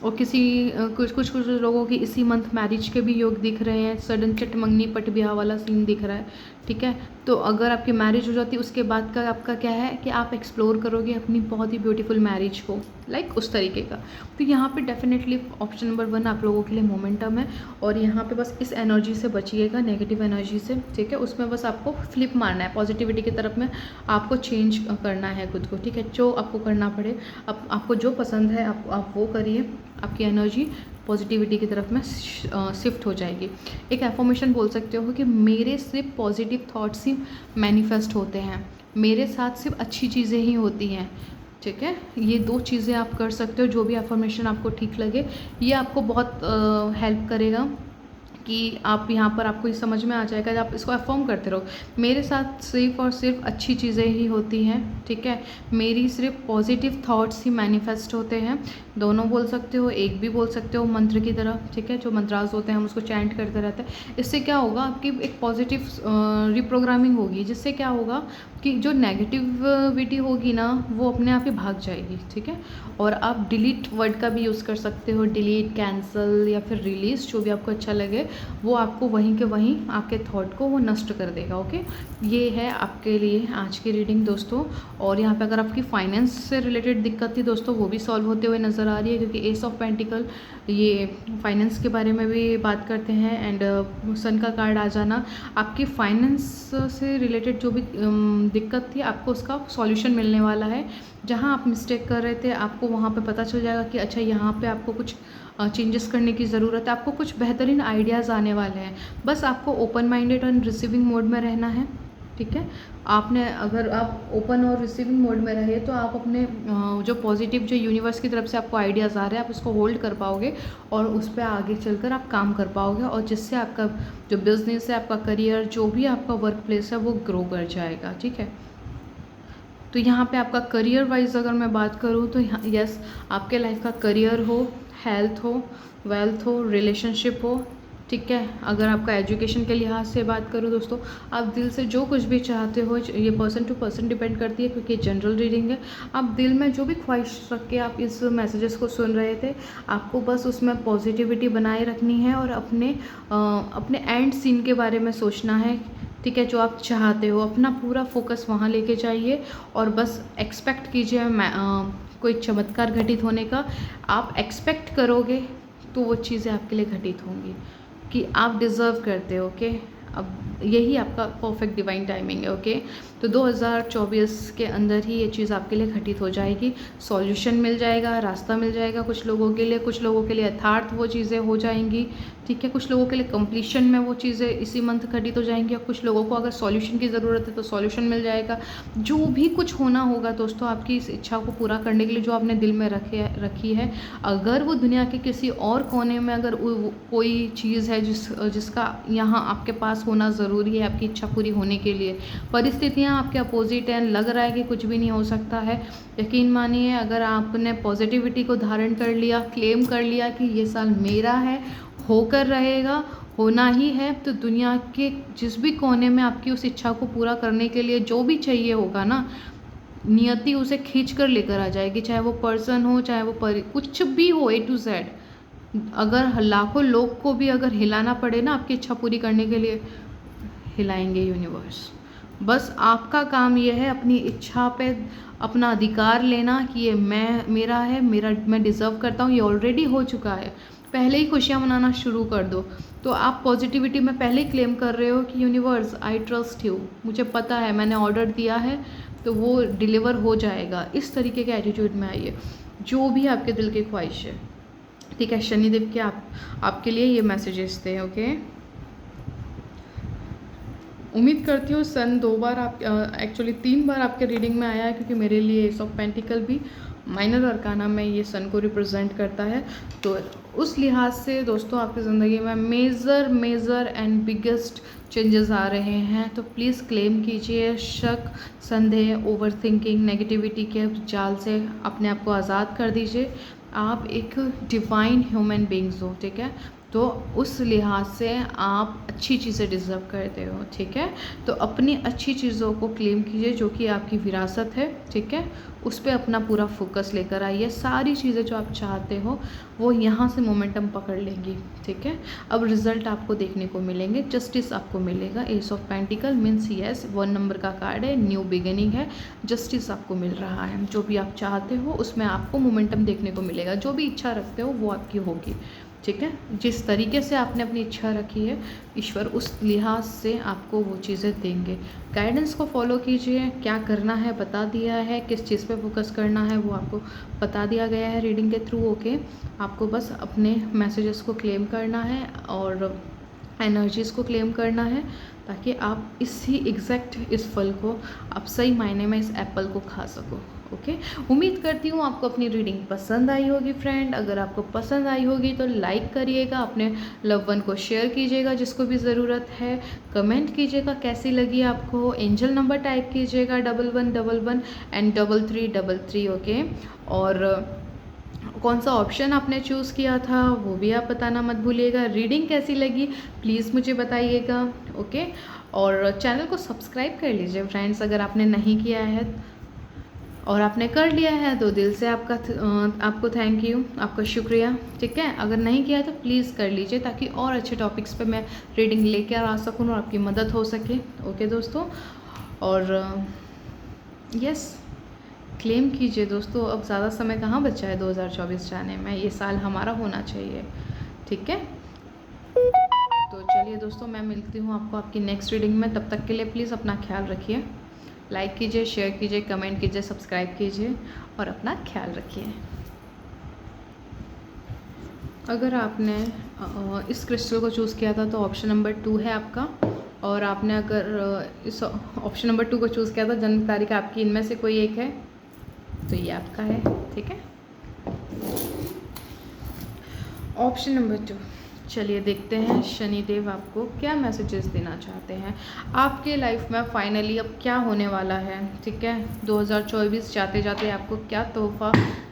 A: और कुछ लोगों की इसी मंथ मैरिज के भी योग दिख रहे हैं, सडन चट मंगनी पट ब्याह वाला सीन दिख रहा है, ठीक है। तो अगर आपकी मैरिज हो जाती है उसके बाद का आपका क्या है कि आप एक्सप्लोर करोगे अपनी बहुत ही ब्यूटीफुल मैरिज को, लाइक उस तरीके का। तो यहाँ पे डेफिनेटली ऑप्शन नंबर 1 आप लोगों के लिए मोमेंटम है। और यहाँ पे बस इस एनर्जी से बचिएगा, नेगेटिव एनर्जी से, ठीक है। उसमें बस आपको फ्लिप मारना है, पॉजिटिविटी की तरफ में आपको चेंज करना है खुद को, ठीक है। जो आपको करना पड़े, आपको जो पसंद है आप वो करिए, आपकी एनर्जी पॉजिटिविटी की तरफ में शिफ्ट हो जाएगी। एक एफर्मेशन बोल सकते हो कि मेरे सिर्फ पॉजिटिव थॉट्स ही मैनिफेस्ट होते हैं, मेरे साथ सिर्फ अच्छी चीज़ें ही होती हैं, ठीक है। ये 2 चीज़ें आप कर सकते हो, जो भी एफर्मेशन आपको ठीक लगे, ये आपको बहुत हेल्प करेगा कि आप यहाँ पर आपको ये समझ में आ जाएगा, आप इसको अफर्म करते रहो, मेरे साथ सिर्फ और सिर्फ अच्छी चीज़ें ही होती हैं, ठीक है, मेरी सिर्फ पॉजिटिव थॉट्स ही मैनिफेस्ट होते हैं। दोनों बोल सकते हो, एक भी बोल सकते हो मंत्र की तरह, ठीक है। जो मंत्रास होते हैं हम उसको चैंट करते रहते हैं, इससे क्या होगा, आपकी एक पॉजिटिव रिप्रोग्रामिंग होगी, जिससे क्या होगा कि जो नेगेटिविटी होगी ना वो अपने आप ही भाग जाएगी, ठीक है। और आप डिलीट वर्ड का भी यूज़ कर सकते हो, डिलीट, कैंसिल या फिर रिलीज़, जो भी आपको अच्छा लगे वो आपको वहीं के वहीं आपके थॉट को वो नष्ट कर देगा, ओके। ये है आपके लिए आज की रीडिंग दोस्तों। और यहाँ पे अगर आपकी फाइनेंस से रिलेटेड दिक्कत थी दोस्तों, वो भी सॉल्व होते हुए नज़र आ रही है, क्योंकि एस ऑफ पेंटिकल ये फाइनेंस के बारे में भी बात करते हैं। एंड सन का कार्ड आ जाना, आपकी फाइनेंस से रिलेटेड जो भी दिक्कत थी, आपको उसका सॉल्यूशन मिलने वाला है। जहाँ आप मिस्टेक कर रहे थे, आपको वहाँ पे पता चल जाएगा कि अच्छा यहाँ पे आपको कुछ चेंजेस करने की ज़रूरत है, आपको कुछ बेहतरीन आइडियाज़ आने वाले हैं। बस आपको ओपन माइंडेड और रिसीविंग मोड में रहना है, ठीक है। आपने अगर आप ओपन और रिसीविंग मोड में रहे तो आप अपने जो पॉजिटिव, जो यूनिवर्स की तरफ से आपको आइडियाज़ आ रहे हैं, आप उसको होल्ड कर पाओगे और उस पर आगे चलकर आप काम कर पाओगे, और जिससे आपका जो बिज़नेस है, आपका करियर, जो भी आपका वर्क प्लेस है, वो ग्रो कर जाएगा, ठीक है। तो यहाँ पे आपका करियर वाइज अगर मैं बात करूँ तो यस, आपके लाइफ का करियर हो, हेल्थ हो, वेल्थ हो, रिलेशनशिप हो, ठीक है। अगर आपका एजुकेशन के लिहाज से बात करूँ दोस्तों, आप दिल से जो कुछ भी चाहते हो, ये पर्सन टू पर्सन डिपेंड करती है क्योंकि जनरल रीडिंग है। आप दिल में जो भी ख्वाहिश रख के आप इस मैसेजेस को सुन रहे थे, आपको बस उसमें पॉजिटिविटी बनाए रखनी है और अपने एंड सीन के बारे में सोचना है। ठीक है, जो आप चाहते हो अपना पूरा फोकस वहाँ लेके जाइए और बस एक्सपेक्ट कीजिए कोई चमत्कार घटित होने का। आप एक्सपेक्ट करोगे तो वो चीज़ें आपके लिए घटित होंगी कि आप डिज़र्व करते हो। ओके, अब यही आपका परफेक्ट डिवाइन टाइमिंग है। ओके, तो 2024 के अंदर ही ये चीज़ आपके लिए घटित हो जाएगी। सॉल्यूशन मिल जाएगा, रास्ता मिल जाएगा कुछ लोगों के लिए, कुछ लोगों के लिए यथार्थ वो चीज़ें हो जाएंगी। ठीक है, कुछ लोगों के लिए कंप्लीशन में वो चीज़ें इसी मंथ घटित हो जाएंगी और कुछ लोगों को अगर सॉल्यूशन की ज़रूरत है तो सॉल्यूशन मिल जाएगा। जो भी कुछ होना होगा दोस्तों, आपकी इस इच्छा को पूरा करने के लिए जो आपने दिल में रखी है, अगर वो दुनिया के किसी और कोने में अगर कोई चीज़ है जिसका यहाँ आपके पास होना ज़रूरी है आपकी इच्छा पूरी होने के लिए, परिस्थितियाँ आपके अपोजिट हैं, लग रहा है कि कुछ भी नहीं हो सकता है, यकीन मानिए अगर आपने पॉजिटिविटी को धारण कर लिया, क्लेम कर लिया कि ये साल मेरा है, होकर रहेगा, होना ही है, तो दुनिया के जिस भी कोने में आपकी उस इच्छा को पूरा करने के लिए जो भी चाहिए होगा ना, नियति उसे खींच कर लेकर आ जाएगी। चाहे वो पर्सन हो, चाहे वो कुछ भी हो, A to Z। अगर लाखों लोग को भी अगर हिलाना पड़े ना आपकी इच्छा पूरी करने के लिए, हिलाएंगे यूनिवर्स। बस आपका काम ये है अपनी इच्छा पे अपना अधिकार लेना कि ये मेरा है, मैं डिज़र्व करता हूँ, ये ऑलरेडी हो चुका है। पहले ही खुशियाँ मनाना शुरू कर दो। तो आप पॉजिटिविटी में पहले ही क्लेम कर रहे हो कि यूनिवर्स आई ट्रस्ट यू, मुझे पता है, मैंने ऑर्डर दिया है तो वो डिलीवर हो जाएगा। इस तरीके के एटीट्यूड में आइए, जो भी आपके दिल की ख्वाहिश है। ठीक है, शनिदेव के आपके लिए ये मैसेजेस थे। ओके, उम्मीद करती हूँ सन 2 बार आप एक्चुअली 3 बार आपके रीडिंग में आया है, क्योंकि मेरे लिए एस ऑफ पेंटिकल भी माइनर अरकाना में ये सन को रिप्रेजेंट करता है। तो उस लिहाज से दोस्तों आपकी ज़िंदगी में मेजर एंड बिगेस्ट चेंजेस आ रहे हैं। तो प्लीज़ क्लेम कीजिए, शक, संदेह, ओवर थिंकिंग, नेगेटिविटी के जाल से अपने आप को आज़ाद कर दीजिए। आप एक डिवाइन ह्यूमन बींग्स हो। ठीक है, तो उस लिहाज से आप अच्छी चीज़ें डिज़र्व करते हो। ठीक है, तो अपनी अच्छी चीज़ों को क्लेम कीजिए जो कि आपकी विरासत है। ठीक है, उस पर अपना पूरा फोकस लेकर आइए। सारी चीज़ें जो आप चाहते हो वो यहाँ से मोमेंटम पकड़ लेंगी। ठीक है, अब रिजल्ट आपको देखने को मिलेंगे, जस्टिस आपको मिलेगा। S of pentacle means yes, 1 number का कार्ड है, न्यू बिगिनिंग है, जस्टिस आपको मिल रहा है। जो भी आप चाहते हो उसमें आपको मोमेंटम देखने को मिलेगा। जो भी इच्छा रखते हो वो आपकी होगी। ठीक है, जिस तरीके से आपने अपनी इच्छा रखी है, ईश्वर उस लिहाज से आपको वो चीज़ें देंगे। गाइडेंस को फॉलो कीजिए, क्या करना है बता दिया है, किस चीज़ पे फोकस करना है वो आपको बता दिया गया है रीडिंग के थ्रू। ओके, आपको बस अपने मैसेजेस को क्लेम करना है और एनर्जीज़ को क्लेम करना है, ताकि आप इस फल को आप सही मायने में इस एप्पल को खा सको। ओके, उम्मीद करती हूँ आपको अपनी रीडिंग पसंद आई होगी फ्रेंड। अगर आपको पसंद आई होगी तो लाइक करिएगा, अपने लव वन को शेयर कीजिएगा जिसको भी ज़रूरत है, कमेंट कीजिएगा कैसी लगी आपको, एंजल नंबर टाइप कीजिएगा 1111 एंड 3333। ओके, और कौन सा ऑप्शन आपने चूज़ किया था वो भी आप बताना मत भूलिएगा। रीडिंग कैसी लगी प्लीज़ मुझे बताइएगा। ओके, और चैनल को सब्सक्राइब कर लीजिए फ्रेंड्स अगर आपने नहीं किया है, और आपने कर लिया है तो दिल से आपको थैंक यू, आपका शुक्रिया। ठीक है, अगर नहीं किया है तो प्लीज़ कर लीजिए ताकि और अच्छे टॉपिक्स पे मैं रीडिंग लेकर आ सकूँ और आपकी मदद हो सके। ओके दोस्तों, और यस, क्लेम कीजिए दोस्तों, अब ज़्यादा समय कहाँ बचा है 2024 जाने में, ये साल हमारा होना चाहिए। ठीक है, तो चलिए दोस्तों, मैं मिलती हूँ आपको आपकी नेक्स्ट रीडिंग में। तब तक के लिए प्लीज़ अपना ख्याल रखिए, लाइक कीजिए, शेयर कीजिए, कमेंट कीजिए, सब्सक्राइब कीजिए और अपना ख्याल रखिए। अगर आपने इस क्रिस्टल को चूज़ किया था तो ऑप्शन नंबर 2 है आपका, और आपने अगर इस ऑप्शन नंबर 2 को चूज़ किया था, जन्म तारीख आपकी इनमें से कोई एक है तो ये आपका है। ठीक है, ऑप्शन नंबर 2। चलिए देखते हैं शनिदेव आपको क्या मैसेजेस देना चाहते हैं आपके लाइफ में फाइनली अब क्या होने वाला है। ठीक है, 2024 जाते जाते आपको क्या तोहफा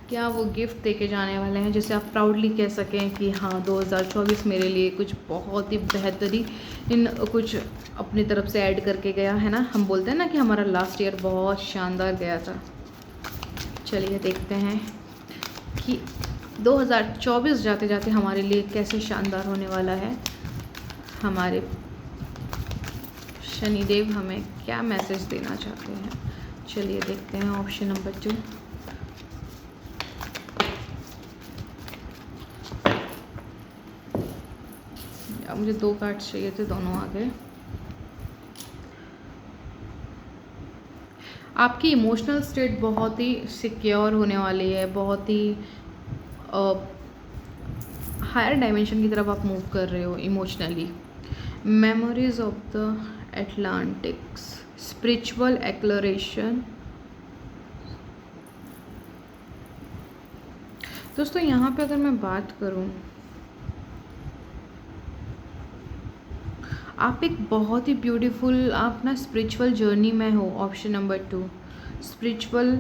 A: क्या वो गिफ्ट देके जाने वाले हैं जिसे आप प्राउडली कह सकें कि हाँ 2024 मेरे लिए कुछ बहुत ही बेहतरीन कुछ अपनी तरफ से ऐड करके गया है ना। हम बोलते हैं ना कि हमारा लास्ट ईयर बहुत शानदार गया था। चलिए देखते हैं कि 2024 जाते जाते हमारे लिए कैसे शानदार होने वाला है। हमारे शनिदेव हमें क्या मैसेज देना चाहते हैं। चलिए देखते हैं ऑप्शन नंबर 2। अब मुझे 2 कार्ड्स चाहिए थे, दोनों आ गए। आपकी इमोशनल स्टेट बहुत ही सिक्योर होने वाली है, बहुत ही हायर डायमेंशन की तरफ आप मूव कर रहे हो emotionally. Memories of the Atlantics, spiritual exploration. दोस्तों यहाँ पे अगर मैं बात करूँ, आप एक बहुत ही ब्यूटीफुल आप ना स्पिरिचुअल जर्नी में हो। ऑप्शन नंबर 2 स्पिरिचुअल,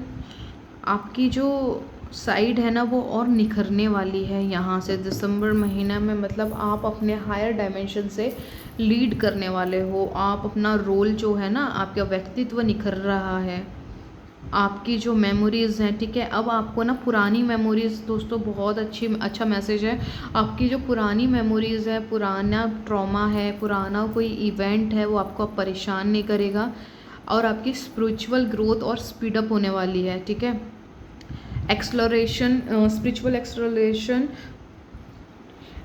A: आपकी जो साइड है ना वो और निखरने वाली है यहाँ से दिसंबर महीना में। मतलब आप अपने हायर डायमेंशन से लीड करने वाले हो। आप अपना रोल जो है ना, आपका व्यक्तित्व निखर रहा है। आपकी जो मेमोरीज़ हैं, ठीक है, अब आपको ना पुरानी मेमोरीज़, दोस्तों बहुत अच्छा मैसेज है। आपकी जो पुरानी मेमोरीज़ है, पुराना ट्रॉमा है, पुराना कोई इवेंट है, वो आपको अब परेशान नहीं करेगा और आपकी स्पिरिचुअल ग्रोथ और स्पीड अप होने वाली है। ठीक है, exploration, spiritual exploration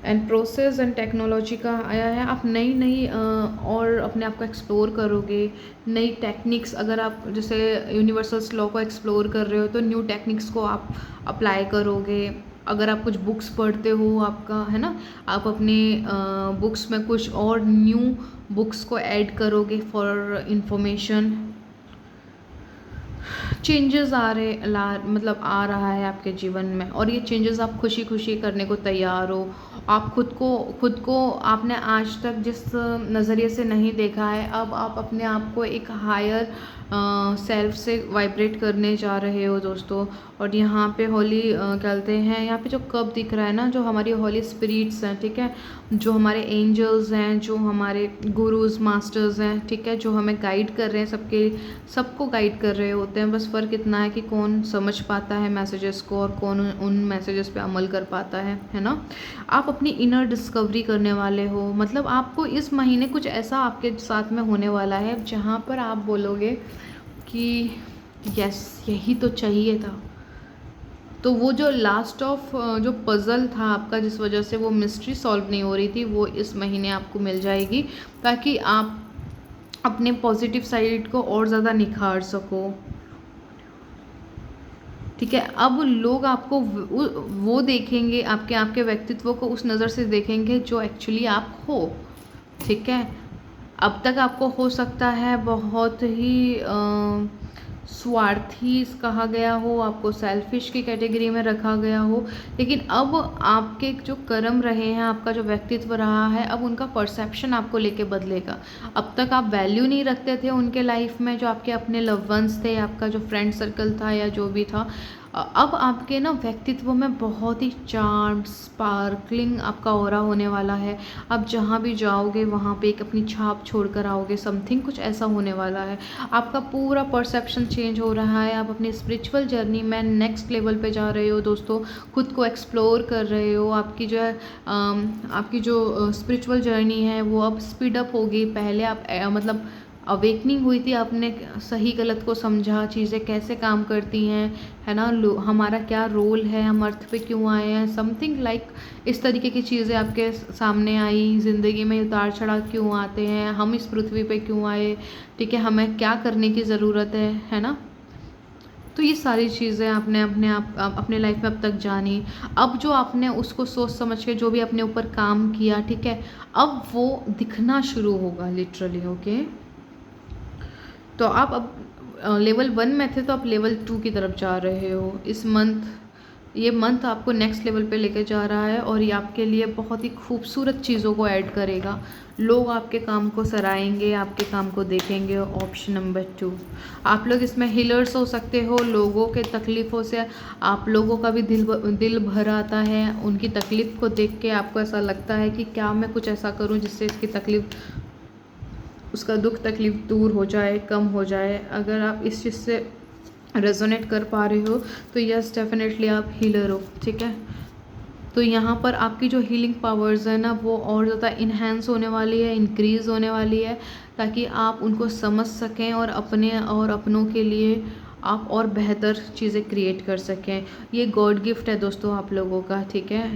A: and process and technology का आया है। आप नई और अपने आप को एक्सप्लोर करोगे, नई टेक्निक्स। अगर आप जैसे यूनिवर्सल लॉ को एक्सप्लोर कर रहे हो तो न्यू टेक्निक्स को आप अप्लाई करोगे। अगर आप कुछ बुक्स पढ़ते हो, आपका है ना, आप अपने बुक्स में कुछ और न्यू बुक्स को ऐड करोगे फॉर इंफॉर्मेशन। चेंजेस मतलब आ रहा है आपके जीवन में, और ये चेंजेस आप खुशी खुशी करने को तैयार हो। आप खुद को आपने आज तक जिस नज़रिए से नहीं देखा है, अब आप अपने आप को एक हायर सेल्फ से वाइब्रेट करने जा रहे हो दोस्तों। और यहाँ पे होली कहते हैं, यहाँ पे जो कप दिख रहा है ना, जो हमारी होली स्पिरिट्स हैं, ठीक है, जो हमारे एंजल्स हैं, जो हमारे गुरुज मास्टर्स हैं, ठीक है, जो हमें गाइड कर रहे हैं, सबको गाइड कर रहे होते हैं। बस फ़र्क इतना है कि कौन समझ पाता है मैसेजेस को और कौन उन मैसेजेस पे अमल कर पाता है ना। आप अपनी इनर डिस्कवरी करने वाले हो। मतलब आपको इस महीने कुछ ऐसा आपके साथ में होने वाला है जहाँ पर आप बोलोगे कि यस, यही तो चाहिए था। तो वो जो लास्ट ऑफ जो पज़ल था आपका, जिस वजह से वो मिस्ट्री सॉल्व नहीं हो रही थी, वो इस महीने आपको मिल जाएगी, ताकि आप अपने पॉजिटिव साइड को और ज़्यादा निखार सको। ठीक है, अब लोग आपको वो देखेंगे, आपके व्यक्तित्व को उस नज़र से देखेंगे जो एक्चुअली आप हो। ठीक है, अब तक आपको हो सकता है बहुत ही स्वार्थी कहा गया हो, आपको सेल्फिश की कैटेगरी में रखा गया हो, लेकिन अब आपके जो कर्म रहे हैं, आपका जो व्यक्तित्व रहा है, अब उनका परसेप्शन आपको लेके बदलेगा। अब तक आप वैल्यू नहीं रखते थे उनके लाइफ में, जो आपके अपने लव वंस थे, आपका जो फ्रेंड सर्कल था या जो भी था। अब आपके ना व्यक्तित्व में बहुत ही चार्म, स्पार्कलिंग आपका ऑरा होने वाला है। आप जहाँ भी जाओगे वहाँ पे एक अपनी छाप छोड़ कर आओगे, समथिंग कुछ ऐसा होने वाला है। आपका पूरा परसेप्शन चेंज हो रहा है। आप अपनी स्पिरिचुअल जर्नी में नेक्स्ट लेवल पे जा रहे हो दोस्तों, खुद को एक्सप्लोर कर रहे हो। आपकी जो है आपकी जो स्पिरिचुअल जर्नी है वो अब स्पीड अप होगी। पहले आप मतलब अवेकनिंग हुई थी, आपने सही गलत को समझा, चीज़ें कैसे काम करती हैं, है ना, हमारा क्या रोल है, हम अर्थ पे क्यों आए हैं, समथिंग लाइक इस तरीके की चीज़ें आपके सामने आई। ज़िंदगी में उतार चढ़ाव क्यों आते हैं, हम इस पृथ्वी पे क्यों आए, ठीक है, हमें क्या करने की ज़रूरत है ना। तो ये सारी चीज़ें आपने अपने लाइफ में अब तक जानी। अब जो आपने उसको सोच समझ के जो भी अपने ऊपर काम किया, ठीक है, अब वो दिखना शुरू होगा लिटरली। ओके, तो आप अब लेवल 1 में थे तो आप लेवल 2 की तरफ जा रहे हो। इस मंथ ये मंथ आपको नेक्स्ट लेवल पे लेके जा रहा है और ये आपके लिए बहुत ही खूबसूरत चीज़ों को ऐड करेगा। लोग आपके काम को सराहेंगे, आपके काम को देखेंगे। ऑप्शन नंबर 2, आप लोग इसमें हीलर्स हो सकते हो। लोगों के तकलीफ़ों से आप लोगों का भी दिल भर आता है। उनकी तकलीफ़ को देख के आपको ऐसा लगता है कि क्या मैं कुछ ऐसा करूं जिससे इसकी तकलीफ़, उसका दुख तकलीफ़ दूर हो जाए, कम हो जाए। अगर आप इस चीज़ से रेजोनेट कर पा रहे हो तो यस डेफिनेटली आप हीलर हो, ठीक है। तो यहाँ पर आपकी जो हीलिंग पावर्स है ना वो और ज़्यादा इन्हेंस होने वाली है, इंक्रीज़ होने वाली है, ताकि आप उनको समझ सकें और अपने और अपनों के लिए आप और बेहतर चीज़ें क्रिएट कर सकें। ये गॉड गिफ्ट है दोस्तों आप लोगों का, ठीक है।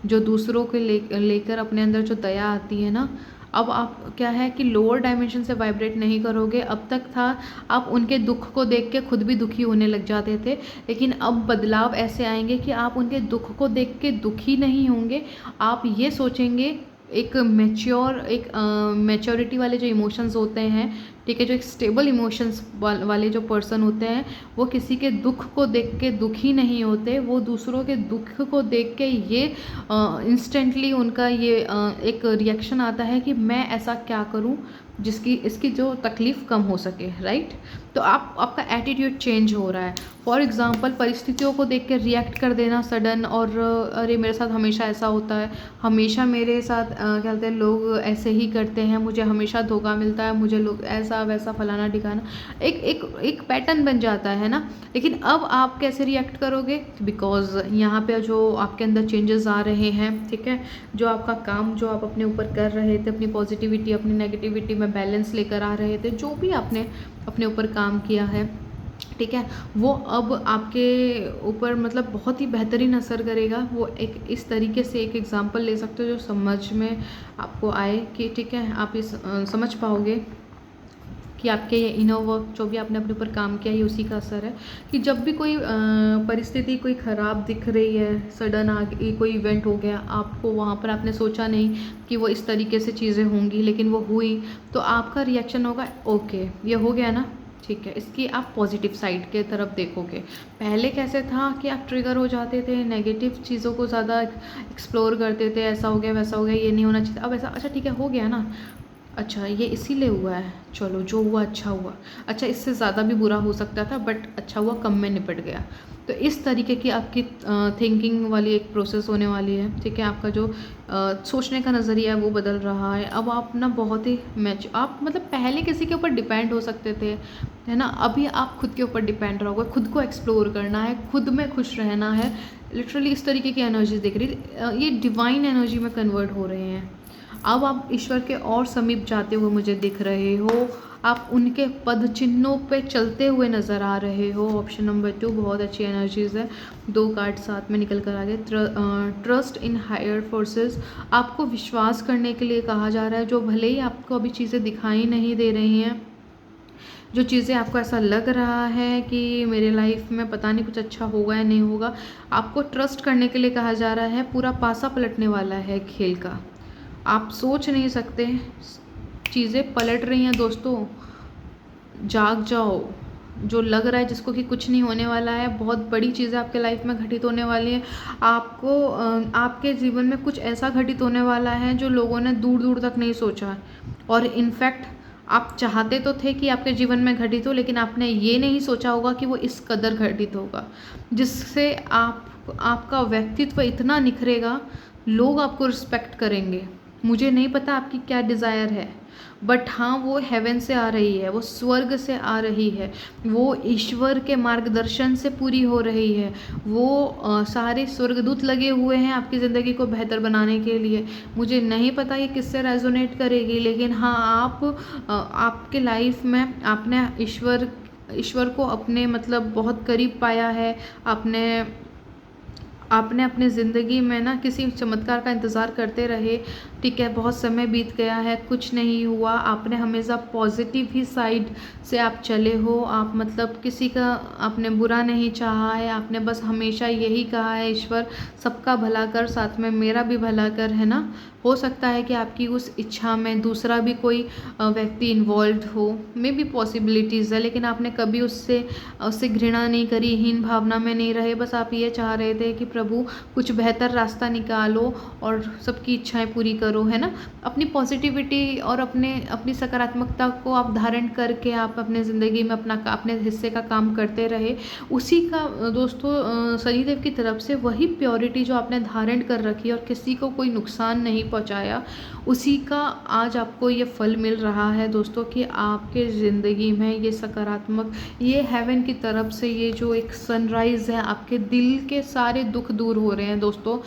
A: जो दूसरों के लेकर अपने अंदर जो दया आती है ना, अब आप क्या है कि लोअर डायमेंशन से वाइब्रेट नहीं करोगे। अब तक था आप उनके दुख को देख के खुद भी दुखी होने लग जाते थे, लेकिन अब बदलाव ऐसे आएंगे कि आप उनके दुख को देख के दुखी नहीं होंगे। आप ये सोचेंगे, एक मैच्योरिटी वाले जो इमोशंस होते हैं, ठीक है, जो एक स्टेबल इमोशंस वाले जो पर्सन होते हैं, वो किसी के दुख को देख के दुखी नहीं होते। वो दूसरों के दुख को देख के ये इंस्टेंटली उनका ये एक रिएक्शन आता है कि मैं ऐसा क्या करूं जिसकी इसकी जो तकलीफ़ कम हो सके, राइट। तो आपका एटीट्यूड चेंज हो रहा है। फॉर एग्ज़ाम्पल, परिस्थितियों को देख के रिएक्ट कर देना सडन, और अरे मेरे साथ हमेशा ऐसा होता है, हमेशा मेरे साथ क्या कहते हैं, लोग ऐसे ही करते हैं, मुझे हमेशा धोखा मिलता है, मुझे लोग ऐसा वैसा फलाना ठिकाना, एक पैटर्न बन जाता है ना। लेकिन अब आप कैसे रिएक्ट करोगे, बिकॉज यहाँ पे जो आपके अंदर चेंजेस आ रहे हैं, ठीक है, जो आपका काम जो आप अपने ऊपर कर रहे थे, अपनी पॉजिटिविटी अपनी नेगेटिविटी में बैलेंस लेकर आ रहे थे, जो भी आपने अपने ऊपर काम किया है, ठीक है, वो अब आपके ऊपर मतलब बहुत ही बेहतरीन असर करेगा। वो एक इस तरीके से एक एग्जांपल ले सकते हो जो समझ में आपको आए कि ठीक है, आप इस समझ पाओगे कि आपके ये इनर वर्क जो भी आपने अपने ऊपर काम किया है उसी का असर है। कि जब भी कोई परिस्थिति कोई ख़राब दिख रही है, सडन आगे कोई इवेंट हो गया, आपको वहाँ पर आपने सोचा नहीं कि वो इस तरीके से चीज़ें होंगी, लेकिन वो हुई, तो आपका रिएक्शन होगा ओके ये हो गया ना, ठीक है। इसकी आप पॉजिटिव साइड के तरफ देखोगे। पहले कैसे था कि आप ट्रिगर हो जाते थे, नेगेटिव चीज़ों को ज़्यादा एक्सप्लोर करते थे, ऐसा हो गया वैसा हो गया, ये नहीं होना चाहिए, अब ऐसा, अच्छा ठीक है हो गया ना, अच्छा ये इसीलिए हुआ है, चलो जो हुआ अच्छा हुआ, अच्छा इससे ज़्यादा भी बुरा हो सकता था बट अच्छा हुआ, कम में निपट गया। तो इस तरीके की आपकी थिंकिंग वाली एक प्रोसेस होने वाली है, ठीक है। आपका जो सोचने का नज़रिया है वो बदल रहा है। अब आप ना बहुत ही आप मतलब पहले किसी के ऊपर डिपेंड हो सकते थे, है ना, अभी आप खुद के ऊपर डिपेंड रहोगे, खुद को एक्सप्लोर करना है, खुद में खुश रहना है। लिटरली इस तरीके की एनर्जी दिख रही, ये डिवाइन एनर्जी में कन्वर्ट हो रहे हैं। अब आप ईश्वर के और समीप जाते हुए मुझे दिख रहे हो, आप उनके पद चिन्हों पे चलते हुए नज़र आ रहे हो। ऑप्शन नंबर 2 बहुत अच्छी एनर्जीज़ है, 2 कार्ड साथ में निकल कर आ गए। ट्रस्ट इन हायर फोर्सेस, आपको विश्वास करने के लिए कहा जा रहा है। जो भले ही आपको अभी चीज़ें दिखाई नहीं दे रही हैं, जो चीज़ें आपको ऐसा लग रहा है कि मेरे लाइफ में पता नहीं कुछ अच्छा होगा या नहीं होगा, आपको ट्रस्ट करने के लिए कहा जा रहा है। पूरा पासा पलटने वाला है खेल का, आप सोच नहीं सकते, चीज़ें पलट रही हैं दोस्तों, जाग जाओ। जो लग रहा है जिसको कि कुछ नहीं होने वाला है, बहुत बड़ी चीज़ें आपके लाइफ में घटित होने वाली है। आपको आपके जीवन में कुछ ऐसा घटित होने वाला है जो लोगों ने दूर दूर तक नहीं सोचा, और इनफैक्ट आप चाहते तो थे कि आपके जीवन में घटित हो, लेकिन आपने ये नहीं सोचा होगा कि वो इस कदर घटित होगा, जिससे आपका व्यक्तित्व इतना निखरेगा, लोग आपको रिस्पेक्ट करेंगे। मुझे नहीं पता आपकी क्या डिज़ायर है, बट हाँ वो हेवन से आ रही है, वो स्वर्ग से आ रही है, वो ईश्वर के मार्गदर्शन से पूरी हो रही है। वो सारे स्वर्गदूत लगे हुए हैं आपकी ज़िंदगी को बेहतर बनाने के लिए। मुझे नहीं पता ये किससे रेजोनेट करेगी, लेकिन हाँ आपके लाइफ में आपने ईश्वर को अपने मतलब बहुत करीब पाया है, आपने आपने अपने ज़िंदगी में ना किसी चमत्कार का इंतज़ार करते रहे, ठीक है, बहुत समय बीत गया है, कुछ नहीं हुआ, आपने हमेशा पॉजिटिव ही साइड से आप चले हो, आप मतलब किसी का आपने बुरा नहीं चाहा है, आपने बस हमेशा यही कहा है ईश्वर सबका भला कर, साथ में मेरा भी भला कर, है ना। हो सकता है कि आपकी उस इच्छा में दूसरा भी कोई व्यक्ति इन्वॉल्व हो, मे बी पॉसिबिलिटीज़ है, लेकिन आपने कभी उससे घृणा नहीं करी, हीन भावना में नहीं रहे, बस आप ये चाह रहे थे कि प्रभु कुछ बेहतर रास्ता निकालो और सबकी इच्छाएं पूरी करो, है ना। अपनी पॉजिटिविटी और अपनी सकारात्मकता को आप धारण करके आप अपने ज़िंदगी में अपने हिस्से का काम करते रहे। उसी का दोस्तों शनिदेव की तरफ से वही प्योरिटी जो आपने धारण कर रखी और किसी को कोई नुकसान नहीं पहुंचाया, उसी का आज आपको ये फल मिल रहा है दोस्तों कि आपके ज़िंदगी में ये सकारात्मक, ये हेवन की तरफ से ये जो एक सनराइज़ है, आपके दिल के सारे दुख दूर हो रहे हैं दोस्तों।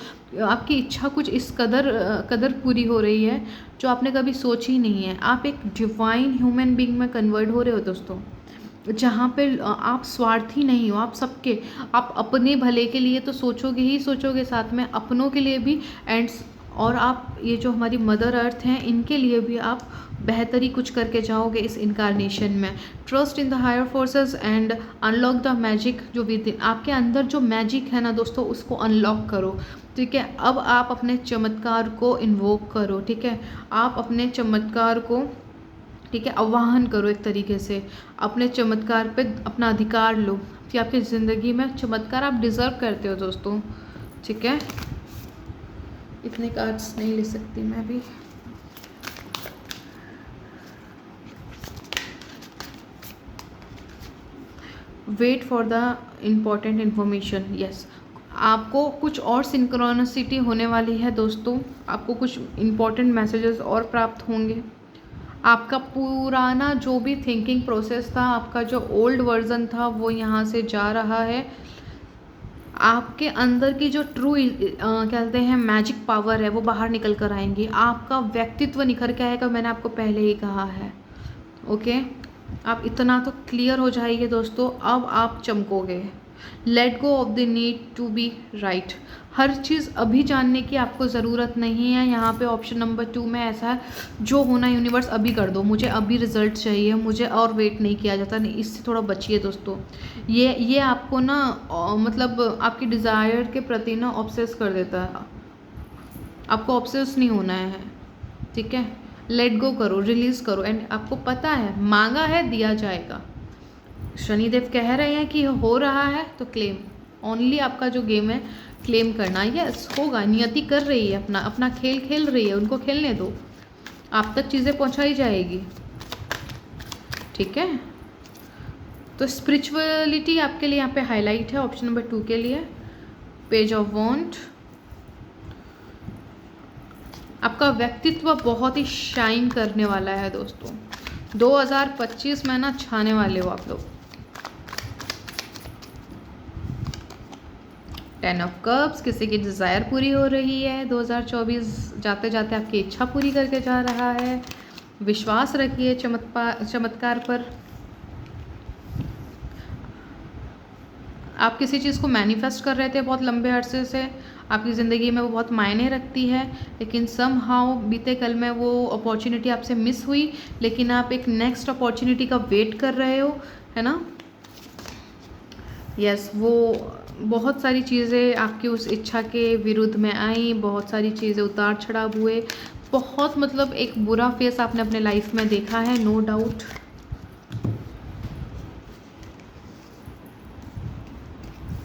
A: आपकी इच्छा कुछ इस कदर पूरी हो रही है जो आपने कभी सोची नहीं है। आप एक डिवाइन ह्यूमन बीइंग में कन्वर्ट हो रहे हो दोस्तों, जहाँ पे आप स्वार्थी नहीं हो, आप अपने भले के लिए तो सोचोगे ही सोचोगे, साथ में अपनों के लिए भी, और आप ये जो हमारी मदर अर्थ हैं इनके लिए भी आप बेहतरी कुछ करके जाओगे इस इनकारनेशन में। Trust in the higher forces and unlock the magic जो विद इन, आपके अंदर जो मैजिक है ना दोस्तों उसको अनलॉक करो, ठीक है। अब आप अपने चमत्कार को इन्वोक करो, ठीक है, आप अपने चमत्कार को, ठीक है, आवाहन करो, एक तरीके से अपने चमत्कार पे अपना अधिकार लो कि आपकी ज़िंदगी में चमत्कार आप डिज़र्व करते हो दोस्तों, ठीक है। इतने कार्ड्स नहीं ले सकती मैं भी। Wait for the important information, yes, आपको कुछ और सिंक्रोनिसिटी होने वाली है दोस्तों, आपको कुछ इम्पॉर्टेंट मैसेजेस और प्राप्त होंगे। आपका पुराना जो भी थिंकिंग प्रोसेस था, आपका जो ओल्ड वर्जन था वो यहाँ से जा रहा है। आपके अंदर की जो ट्रू कहते हैं मैजिक पावर है वो बाहर निकल कर आएंगी, आपका व्यक्तित्व निखर के आएगा, मैंने आपको पहले ही कहा है, ओके। आप इतना तो क्लियर हो जाइए दोस्तों, अब आप चमकोगे। Let go of the need to be right, हर चीज़ अभी जानने की आपको ज़रूरत नहीं है। यहाँ पे ऑप्शन नंबर 2 में ऐसा है, जो होना यूनिवर्स अभी कर दो, मुझे अभी रिजल्ट चाहिए, मुझे और वेट नहीं किया जाता, नहीं, इससे थोड़ा बचिए दोस्तों। ये आपको ना मतलब आपकी डिज़ायर के प्रति ना ऑब्सेस कर देता है, आपको ऑब्सेस नहीं होना है, ठीक है। लेट गो करो, रिलीज़ करो, एंड आपको पता है मांगा है दिया जाएगा। शनिदेव कह रहे हैं कि हो रहा है तो क्लेम, ओनली आपका जो गेम है क्लेम करना, यस होगा, नियति कर रही है अपना खेल खेल रही है, उनको खेलने दो, आप तक चीज़ें पहुंचाई जाएगी, ठीक है। तो स्पिरिचुअलिटी आपके लिए यहाँ पे हाईलाइट है ऑप्शन नंबर 2 के लिए। पेज ऑफ वॉन्ड, आपका व्यक्तित्व बहुत ही शाइन करने वाला है दोस्तों, 2025 में ना छाने वाले हो आप लोग। 10 ऑफ कप्स, किसी की डिज़ायर पूरी हो रही है, 2024 जाते जाते आपकी इच्छा पूरी करके जा रहा है। विश्वास रखिए चमत्कार पर। आप किसी चीज़ को मैनिफेस्ट कर रहे थे बहुत लंबे अरसे से, आपकी ज़िंदगी में वो बहुत मायने रखती है, लेकिन समहाउ बीते कल में वो अपॉर्चुनिटी आपसे मिस हुई, लेकिन आप एक नेक्स्ट अपॉर्चुनिटी का वेट कर रहे हो, है ना। यस, वो बहुत सारी चीज़ें आपकी उस इच्छा के विरुद्ध में आई, बहुत सारी चीज़ें उतार चढ़ाव हुए, बहुत मतलब एक बुरा फेस आपने अपने लाइफ में देखा है, नो डाउट।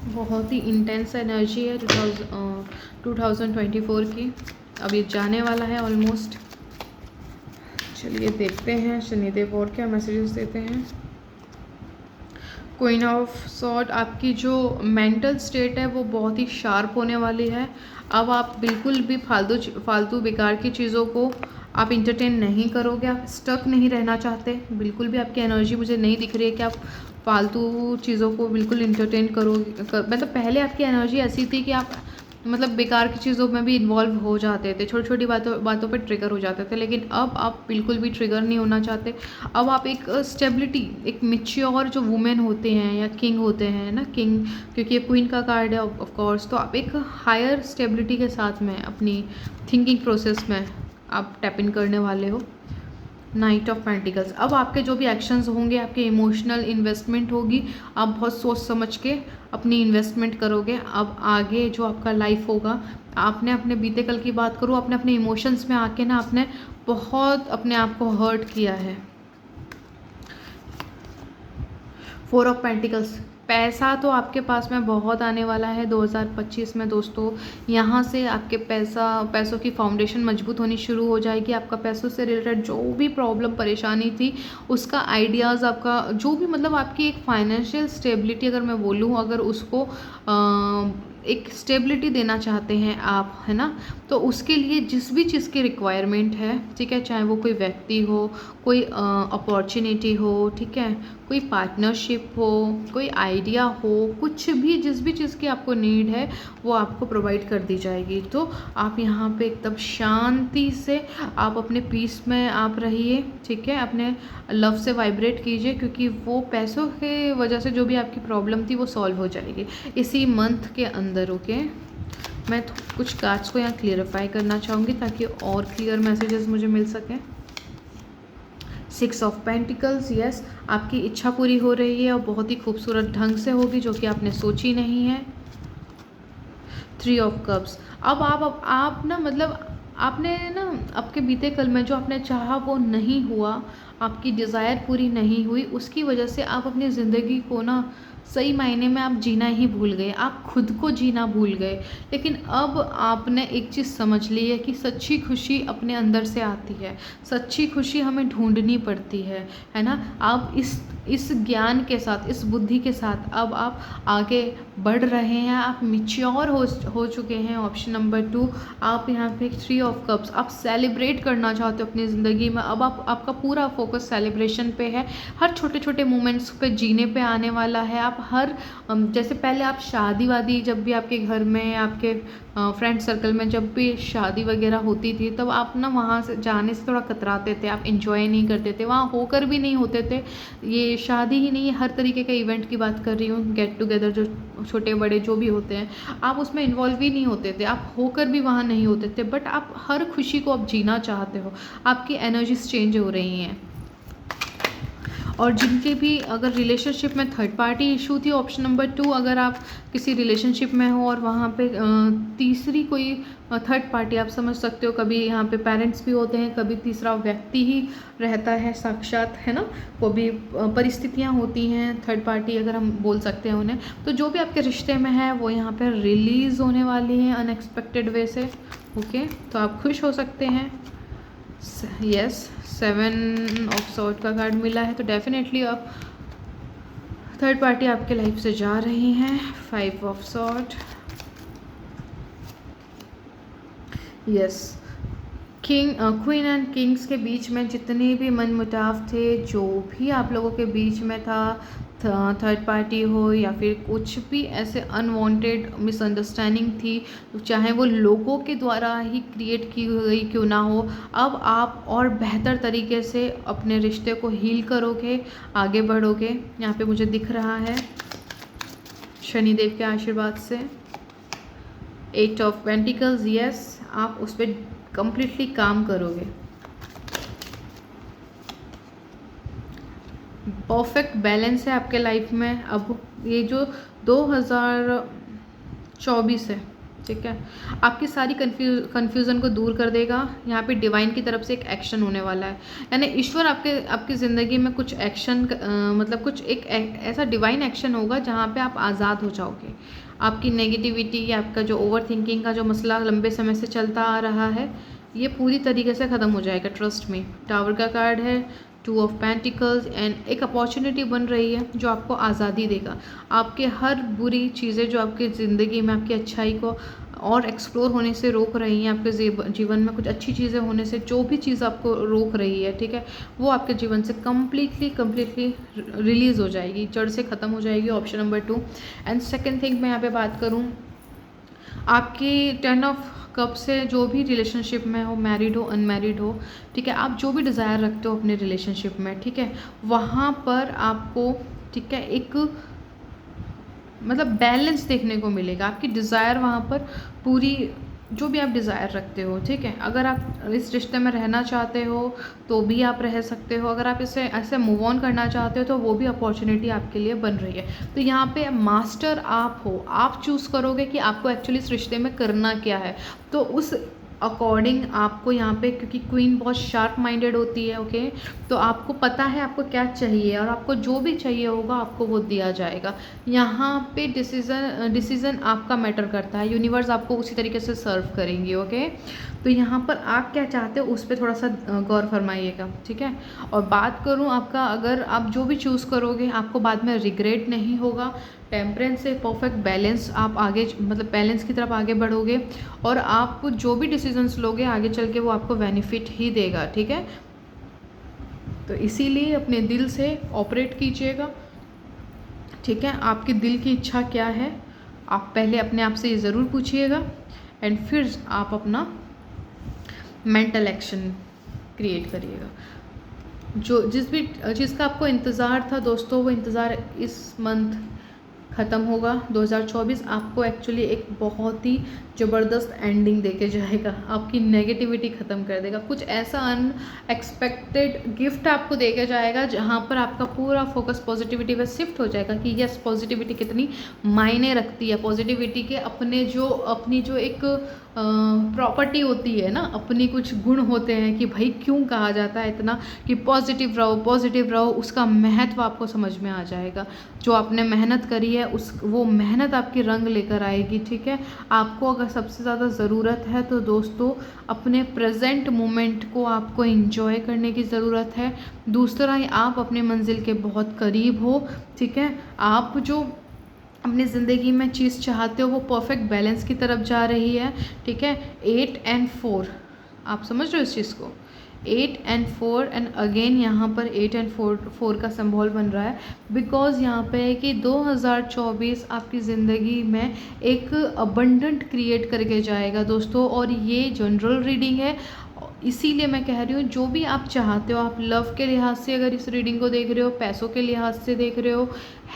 A: बहुत ही इंटेंस एनर्जी है 2024 की, अब ये जाने वाला है ऑलमोस्ट। चलिए देखते हैं शनिदेव और क्या मैसेजेस देते हैं। क्वीन ऑफ सॉर्ड, आपकी जो मेंटल स्टेट है वो बहुत ही शार्प होने वाली है। अब आप बिल्कुल भी फालतू बेकार की चीज़ों को आप इंटरटेन नहीं करोगे, आप स्टक नहीं रहना चाहते, बिल्कुल भी आपकी एनर्जी मुझे नहीं दिख रही है कि आप फालतू चीज़ों को बिल्कुल इंटरटेन करोगे। मतलब पहले आपकी एनर्जी ऐसी थी कि आप मतलब बेकार की चीज़ों में भी इन्वॉल्व हो जाते थे, छोटी छोटी बातों पे ट्रिगर हो जाते थे। लेकिन अब आप बिल्कुल भी ट्रिगर नहीं होना चाहते। अब आप एक स्टेबिलिटी, एक मैच्योर जो वुमेन होते हैं या किंग होते हैं ना, किंग क्योंकि ये क्वीन का कार्ड है ऑफ कोर्स, तो आप एक हायर स्टेबिलिटी के साथ में अपनी थिंकिंग प्रोसेस में आप टैप इन करने वाले हो। नाइट ऑफ पेंटिकल्स, अब आपके जो भी एक्शंस होंगे, आपके इमोशनल इन्वेस्टमेंट होगी, आप बहुत सोच समझ के अपनी इन्वेस्टमेंट करोगे। अब आगे जो आपका लाइफ होगा, आपने अपने बीते कल की बात करूँ, आपने अपने इमोशंस में आके ना आपने बहुत अपने आप को हर्ट किया है। 4 ऑफ पेंटिकल्स, पैसा तो आपके पास में बहुत आने वाला है 2025 में दोस्तों। यहाँ से आपके पैसों की फाउंडेशन मजबूत होनी शुरू हो जाएगी। आपका पैसों से रिलेटेड जो भी प्रॉब्लम परेशानी थी, उसका आइडियाज़, आपका जो भी मतलब आपकी एक फाइनेंशियल स्टेबिलिटी अगर मैं बोलूँ, अगर उसको एक स्टेबिलिटी देना चाहते हैं आप, है ना, तो उसके लिए जिस भी चीज़ की रिक्वायरमेंट है, ठीक है, चाहे वो कोई व्यक्ति हो, कोई अपॉर्चुनिटी हो, ठीक है, कोई पार्टनरशिप हो, कोई आइडिया हो, कुछ भी जिस भी चीज़ की आपको नीड है वो आपको प्रोवाइड कर दी जाएगी। तो आप यहाँ पे एकदम शांति से आप अपने पीस में आप रहिए, ठीक है, अपने लव से वाइब्रेट कीजिए, क्योंकि वो पैसों के वजह से जो भी आपकी प्रॉब्लम थी वो सॉल्व हो जाएगी इसी मंथ के अंदर। ओके, मैं कुछ कार्ड्स को यहाँ क्लियरिफाई करना चाहूँगी ताकि और क्लियर मैसेजेस मुझे मिल सकें। 6 ऑफ पेंटिकल्स, यस, आपकी इच्छा पूरी हो रही है और बहुत ही खूबसूरत ढंग से होगी, जो कि आपने सोची नहीं है। 3 ऑफ कप्स, अब आप ना मतलब आपने ना आपके बीते कल में जो आपने चाहा वो नहीं हुआ, आपकी डिज़ायर पूरी नहीं हुई, उसकी वजह से आप अपनी ज़िंदगी को ना सही मायने में आप जीना ही भूल गए, आप खुद को जीना भूल गए। लेकिन अब आपने एक चीज़ समझ ली है कि सच्ची खुशी अपने अंदर से आती है, सच्ची खुशी हमें ढूंढनी पड़ती है ना। आप इस ज्ञान के साथ, इस बुद्धि के साथ अब आप आगे बढ़ रहे हैं, आप मैच्योर हो चुके हैं। ऑप्शन नंबर 2, आप यहाँ पे 3 ऑफ कप्स, आप सेलिब्रेट करना चाहते हो अपनी ज़िंदगी में। अब आपका पूरा फोकस सेलिब्रेशन पे है, हर छोटे छोटे मोमेंट्स पे जीने पे आने वाला है। आप हर जैसे पहले आप शादी वादी जब भी आपके घर में, आपके फ्रेंड सर्कल में जब भी शादी वगैरह होती थी, तब आप ना वहाँ से जाने से थोड़ा कतराते थे, आप इंजॉय नहीं करते थे, वहाँ होकर भी नहीं होते थे। ये शादी ही नहीं, हर तरीके के इवेंट की बात कर रही हूँ, गेट टुगेदर जो छोटे बड़े जो भी होते हैं, आप उसमें इन्वॉल्व ही नहीं होते थे, आप होकर भी वहाँ नहीं होते थे। बट आप हर खुशी को अब जीना चाहते हो, आपकी एनर्जीज चेंज हो रही हैं। और जिनके भी अगर रिलेशनशिप में थर्ड पार्टी इशू थी, ऑप्शन नंबर 2, अगर आप किसी रिलेशनशिप में हो और वहाँ पे तीसरी कोई थर्ड पार्टी, आप समझ सकते हो, कभी यहाँ पे पेरेंट्स भी होते हैं, कभी तीसरा व्यक्ति ही रहता है साक्षात, है ना, वो भी परिस्थितियाँ होती हैं, थर्ड पार्टी अगर हम बोल सकते हैं उन्हें। तो जो भी आपके रिश्ते में है वो यहाँ पर रिलीज़ होने वाली हैं अनएक्सपेक्टेड वे से। ओके, तो आप खुश हो सकते हैं। यस, 7 ऑफ सॉर्ड का कार्ड मिला है, तो डेफिनेटली अब थर्ड पार्टी आपके लाइफ से जा रही हैं। 5 of sword, yes, queen and Kings के बीच में जितने भी मनमुटाव थे, जो भी आप लोगों के बीच में था, थर्ड पार्टी हो या फिर कुछ भी ऐसे अनवांटेड मिसअंडरस्टैंडिंग थी, चाहे वो लोगों के द्वारा ही क्रिएट की गई क्यों ना हो, अब आप और बेहतर तरीके से अपने रिश्ते को हील करोगे, आगे बढ़ोगे। यहाँ पे मुझे दिख रहा है शनिदेव के आशीर्वाद से 8 ऑफ पेंटिकल्स, यस, आप उस पर कंप्लीटली काम करोगे। परफेक्ट बैलेंस है आपके लाइफ में। अब ये जो 2024 है, ठीक है, आपकी सारी कन्फ्यूज़न को दूर कर देगा। यहाँ पे डिवाइन की तरफ से एक एक्शन होने वाला है, यानी ईश्वर आपकी ज़िंदगी में कुछ एक्शन मतलब कुछ एक ऐसा डिवाइन एक्शन होगा जहाँ पे आप आज़ाद हो जाओगे। आपकी नेगेटिविटी, आपका जो ओवर थिंकिंग का जो मसला लंबे समय से चलता आ रहा है, ये पूरी तरीके से ख़त्म हो जाएगा, ट्रस्ट में। टावर का कार्ड है, 2 ऑफ पेंटिकल्स, एंड एक अपॉर्चुनिटी बन रही है जो आपको आज़ादी देगा। आपके हर बुरी चीज़ें जो आपकी ज़िंदगी में आपकी अच्छाई को और एक्सप्लोर होने से रोक रही हैं, आपके जीवन में कुछ अच्छी चीज़ें होने से जो भी चीज़ आपको रोक रही है, ठीक है, वो आपके जीवन से कम्प्लीटली रिलीज़ हो जाएगी, जड़ से ख़त्म हो जाएगी। Option number 2। And second thing मैं यहाँ पे बात करूँ, आपकी 10 ऑफ कब से जो भी रिलेशनशिप में हो, मैरिड हो अनमैरिड हो, ठीक है, आप जो भी डिज़ायर रखते हो अपने रिलेशनशिप में, ठीक है, वहाँ पर आपको, ठीक है, एक मतलब बैलेंस देखने को मिलेगा। आपकी डिज़ायर वहाँ पर पूरी, जो भी आप डिज़ायर रखते हो, ठीक है, अगर आप इस रिश्ते में रहना चाहते हो तो भी आप रह सकते हो, अगर आप इसे ऐसे मूव ऑन करना चाहते हो तो वो भी अपॉर्चुनिटी आपके लिए बन रही है। तो यहाँ पे मास्टर आप हो, आप चूज़ करोगे कि आपको एक्चुअली इस रिश्ते में करना क्या है। तो उस अकॉर्डिंग आपको यहाँ पे, क्योंकि क्वीन बहुत शार्प माइंडेड होती है, ओके, तो आपको पता है आपको क्या चाहिए और आपको जो भी चाहिए होगा आपको वो दिया जाएगा। यहाँ पे डिसीज़न आपका मैटर करता है, यूनिवर्स आपको उसी तरीके से सर्व करेंगी, ओके। तो यहाँ पर आप क्या चाहते हो उस पर थोड़ा सा गौर फरमाइएगा, ठीक है। और बात करूँ आपका, अगर आप जो भी चूज़ करोगे आपको बाद में रिग्रेट नहीं होगा। टेम्परेंस से परफेक्ट बैलेंस, आप आगे मतलब बैलेंस की तरफ आगे बढ़ोगे और आप जो भी डिसीजंस लोगे आगे चल के वो आपको बेनिफिट ही देगा, ठीक है। तो इसीलिए अपने दिल से ऑपरेट कीजिएगा, ठीक है। आपके दिल की इच्छा क्या है आप पहले अपने आप से ये ज़रूर पूछिएगा एंड फिर आप अपना मेंटल एक्शन क्रिएट करिएगा। जो जिस भी चीज़ का आपको इंतज़ार था दोस्तों, वो इंतज़ार इस मंथ ख़त्म होगा। 2024 आपको एक्चुअली एक बहुत ही ज़बरदस्त एंडिंग देके जाएगा, आपकी नेगेटिविटी ख़त्म कर देगा। कुछ ऐसा अनएक्सपेक्टेड गिफ्ट आपको देके जाएगा जहाँ पर आपका पूरा फोकस पॉजिटिविटी पे शिफ्ट हो जाएगा कि यस, पॉजिटिविटी कितनी मायने रखती है। पॉजिटिविटी के अपनी जो एक प्रॉपर्टी होती है ना, अपनी कुछ गुण होते हैं कि भाई क्यों कहा जाता है इतना कि पॉजिटिव रहो, उसका महत्व आपको समझ में आ जाएगा। जो आपने मेहनत करी है वो मेहनत आपकी रंग लेकर आएगी, ठीक है। आपको अगर सबसे ज़्यादा ज़रूरत है तो दोस्तों अपने प्रेजेंट मोमेंट को आपको एंजॉय करने की ज़रूरत है। दूसरा, आप अपने मंजिल के बहुत करीब हो, ठीक है। आप जो अपनी ज़िंदगी में चीज़ चाहते हो वो परफेक्ट बैलेंस की तरफ जा रही है, ठीक है। 8 और 4, आप समझ रहे हो इस चीज़ को, 8 और 4 एंड अगेन यहाँ पर 8 और 4 का सिंबल बन रहा है बिकॉज यहाँ पे है कि 2024 आपकी ज़िंदगी में एक अबंडेंट क्रिएट करके जाएगा दोस्तों। और ये जनरल रीडिंग है, इसीलिए मैं कह रही हूँ जो भी आप चाहते हो, आप लव के लिहाज से अगर इस रीडिंग को देख रहे हो, पैसों के लिहाज से देख रहे हो,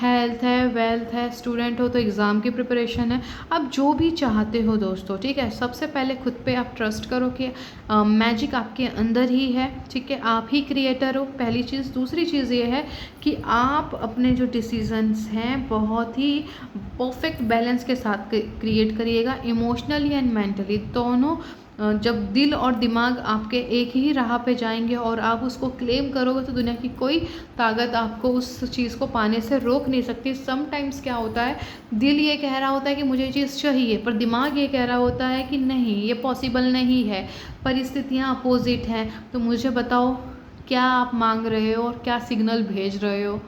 A: हेल्थ है, वेल्थ है, स्टूडेंट हो तो एग्ज़ाम की प्रिपरेशन है, आप जो भी चाहते हो दोस्तों, ठीक है। सबसे पहले खुद पे आप ट्रस्ट करो कि मैजिक आपके अंदर ही है, ठीक है। आप ही क्रिएटर हो, पहली चीज़। दूसरी चीज़ ये है कि आप अपने जो डिसीजंस हैं बहुत ही परफेक्ट बैलेंस के साथ क्रिएट करिएगा, इमोशनली एंड मेंटली दोनों। जब दिल और दिमाग आपके एक ही राह पे जाएंगे और आप उसको क्लेम करोगे तो दुनिया की कोई ताकत आपको उस चीज़ को पाने से रोक नहीं सकती। समटाइम्स क्या होता है, दिल ये कह रहा होता है कि मुझे ये चीज़ चाहिए, पर दिमाग ये कह रहा होता है कि नहीं, ये पॉसिबल नहीं है, परिस्थितियाँ अपोजिट हैं। तो मुझे बताओ क्या आप मांग रहे हो और क्या सिग्नल भेज रहे हो,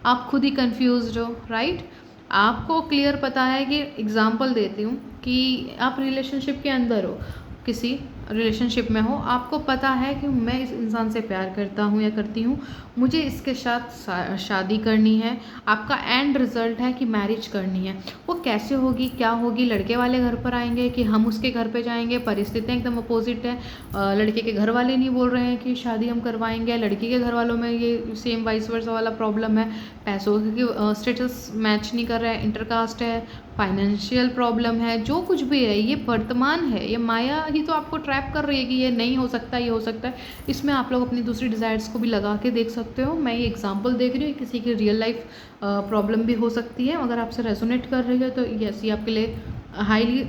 A: आप खुद ही कन्फ्यूज़ हो, राइट। आपको क्लियर पता है कि एग्ज़ाम्पल देती हूँ कि आप रिलेशनशिप के अंदर हो, किसी रिलेशनशिप में हो, आपको पता है कि मैं इस इंसान से प्यार करता हूँ या करती हूँ, मुझे इसके साथ शादी करनी है। आपका एंड रिज़ल्ट है कि मैरिज करनी है। वो कैसे होगी, क्या होगी, लड़के वाले घर पर आएंगे कि हम उसके घर पे जाएंगे, परिस्थितियाँ एकदम अपोजिट है। लड़के के घर वाले नहीं बोल रहे हैं कि शादी हम करवाएंगे, लड़की के घर वालों में ये सेम वाइस वर्सा वाला प्रॉब्लम है, पैसों की स्टेटस मैच नहीं कर रहा है, इंटरकास्ट है, फाइनेंशियल प्रॉब्लम है, जो कुछ भी है ये वर्तमान है, ये माया ही तो आपको ट्रैप कर रही है कि ये नहीं हो सकता, ये हो सकता है। इसमें आप लोग अपनी दूसरी डिज़ायर्स को भी लगा के देख सकते हो। मैं ये एग्जांपल देख रही हूँ, किसी की रियल लाइफ प्रॉब्लम भी हो सकती है। अगर आपसे रेजोनेट कर रही है तो यस, ये आपके लिए हाईली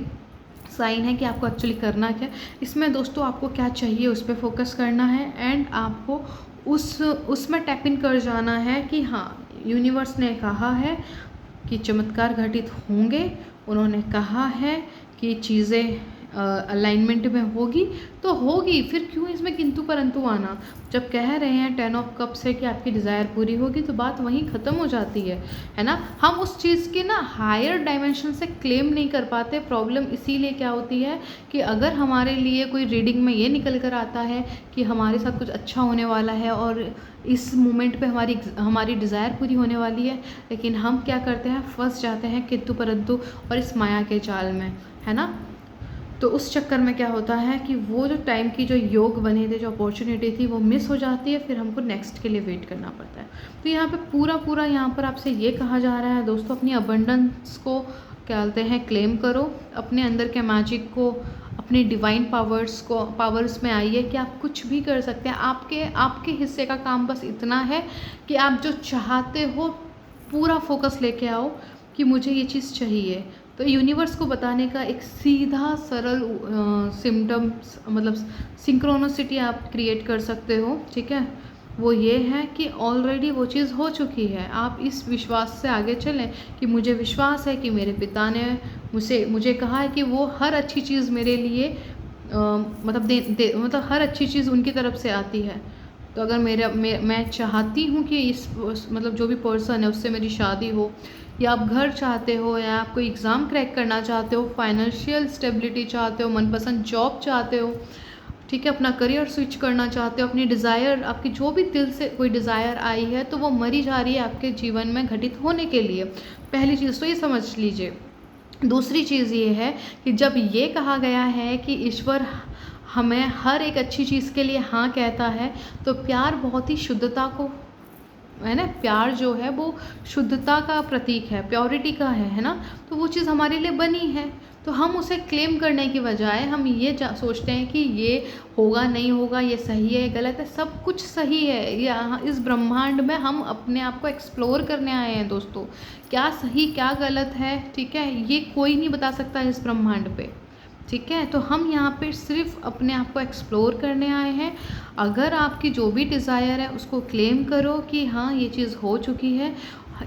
A: साइन है कि आपको एक्चुअली करना क्या है। इसमें दोस्तों आपको क्या चाहिए उस पर फोकस करना है एंड आपको उसमें टैप इन कर जाना है कि हाँ, यूनिवर्स ने कहा है कि चमत्कार घटित होंगे, उन्होंने कहा है कि चीज़ें अलाइनमेंट में होगी तो होगी, फिर क्यों इसमें किंतु परंतु आना। जब कह रहे हैं 10 ऑफ कप से कि आपकी डिज़ायर पूरी होगी तो बात वहीं ख़त्म हो जाती है ना। हम उस चीज़ के ना हायर डायमेंशन से क्लेम नहीं कर पाते। प्रॉब्लम इसीलिए क्या होती है कि अगर हमारे लिए कोई रीडिंग में ये निकल कर आता है कि हमारे साथ कुछ अच्छा होने वाला है और इस मोमेंट पे हमारी डिज़ायर पूरी होने वाली है, लेकिन हम क्या करते हैं, फंस जाते हैं किंतु परंतु और इस माया के जाल में। है ना। तो उस चक्कर में क्या होता है कि वो जो टाइम की जो योग बने थे, जो अपॉर्चुनिटी थी, वो मिस हो जाती है, फिर हमको नेक्स्ट के लिए वेट करना पड़ता है। तो यहाँ पे पूरा यहाँ पर आपसे ये कहा जा रहा है दोस्तों, अपनी अबंडेंस को क्या बोलते हैं, क्लेम करो, अपने अंदर के मैजिक को, अपने डिवाइन पावर्स में आइए कि आप कुछ भी कर सकते हैं। आपके हिस्से का काम बस इतना है कि आप जो चाहते हो पूरा फोकस लेके आओ कि मुझे ये चीज़ चाहिए। तो यूनिवर्स को बताने का एक सीधा सरल सिम्टम्स मतलब सिंक्रोनिसिटी आप क्रिएट कर सकते हो, ठीक है। वो ये है कि ऑलरेडी वो चीज़ हो चुकी है। आप इस विश्वास से आगे चलें कि मुझे विश्वास है कि मेरे पिता ने मुझे कहा है कि वो हर अच्छी चीज़ मेरे लिए मतलब हर अच्छी चीज़ उनकी तरफ से आती है। तो अगर मैं चाहती हूँ कि इस मतलब जो भी पर्सन है उससे मेरी शादी हो, या आप घर चाहते हो, या आप कोई एग्ज़ाम क्रैक करना चाहते हो, फाइनेंशियल स्टेबिलिटी चाहते हो, मनपसंद जॉब चाहते हो, ठीक है, अपना करियर स्विच करना चाहते हो, अपनी डिज़ायर, आपकी जो भी दिल से कोई डिज़ायर आई है तो वो मरी जा रही है आपके जीवन में घटित होने के लिए। पहली चीज़ तो ये समझ लीजिए। दूसरी चीज़ ये है कि जब ये कहा गया है कि ईश्वर हमें हर एक अच्छी चीज़ के लिए हाँ कहता है, तो प्यार बहुत ही शुद्धता को, है ना, प्यार जो है वो शुद्धता का प्रतीक है, प्योरिटी का है ना। तो वो चीज़ हमारे लिए बनी है, तो हम उसे क्लेम करने की बजाय हम ये सोचते हैं कि ये होगा नहीं होगा, ये सही है गलत है। सब कुछ सही है। यहाँ इस ब्रह्मांड में हम अपने आप को एक्सप्लोर करने आए हैं दोस्तों, क्या सही क्या गलत है, ठीक है, ये कोई नहीं बता सकता इस ब्रह्मांड पे, ठीक है। तो हम यहाँ पे सिर्फ अपने आप को एक्सप्लोर करने आए हैं। अगर आपकी जो भी डिज़ायर है उसको क्लेम करो कि हाँ ये चीज़ हो चुकी है।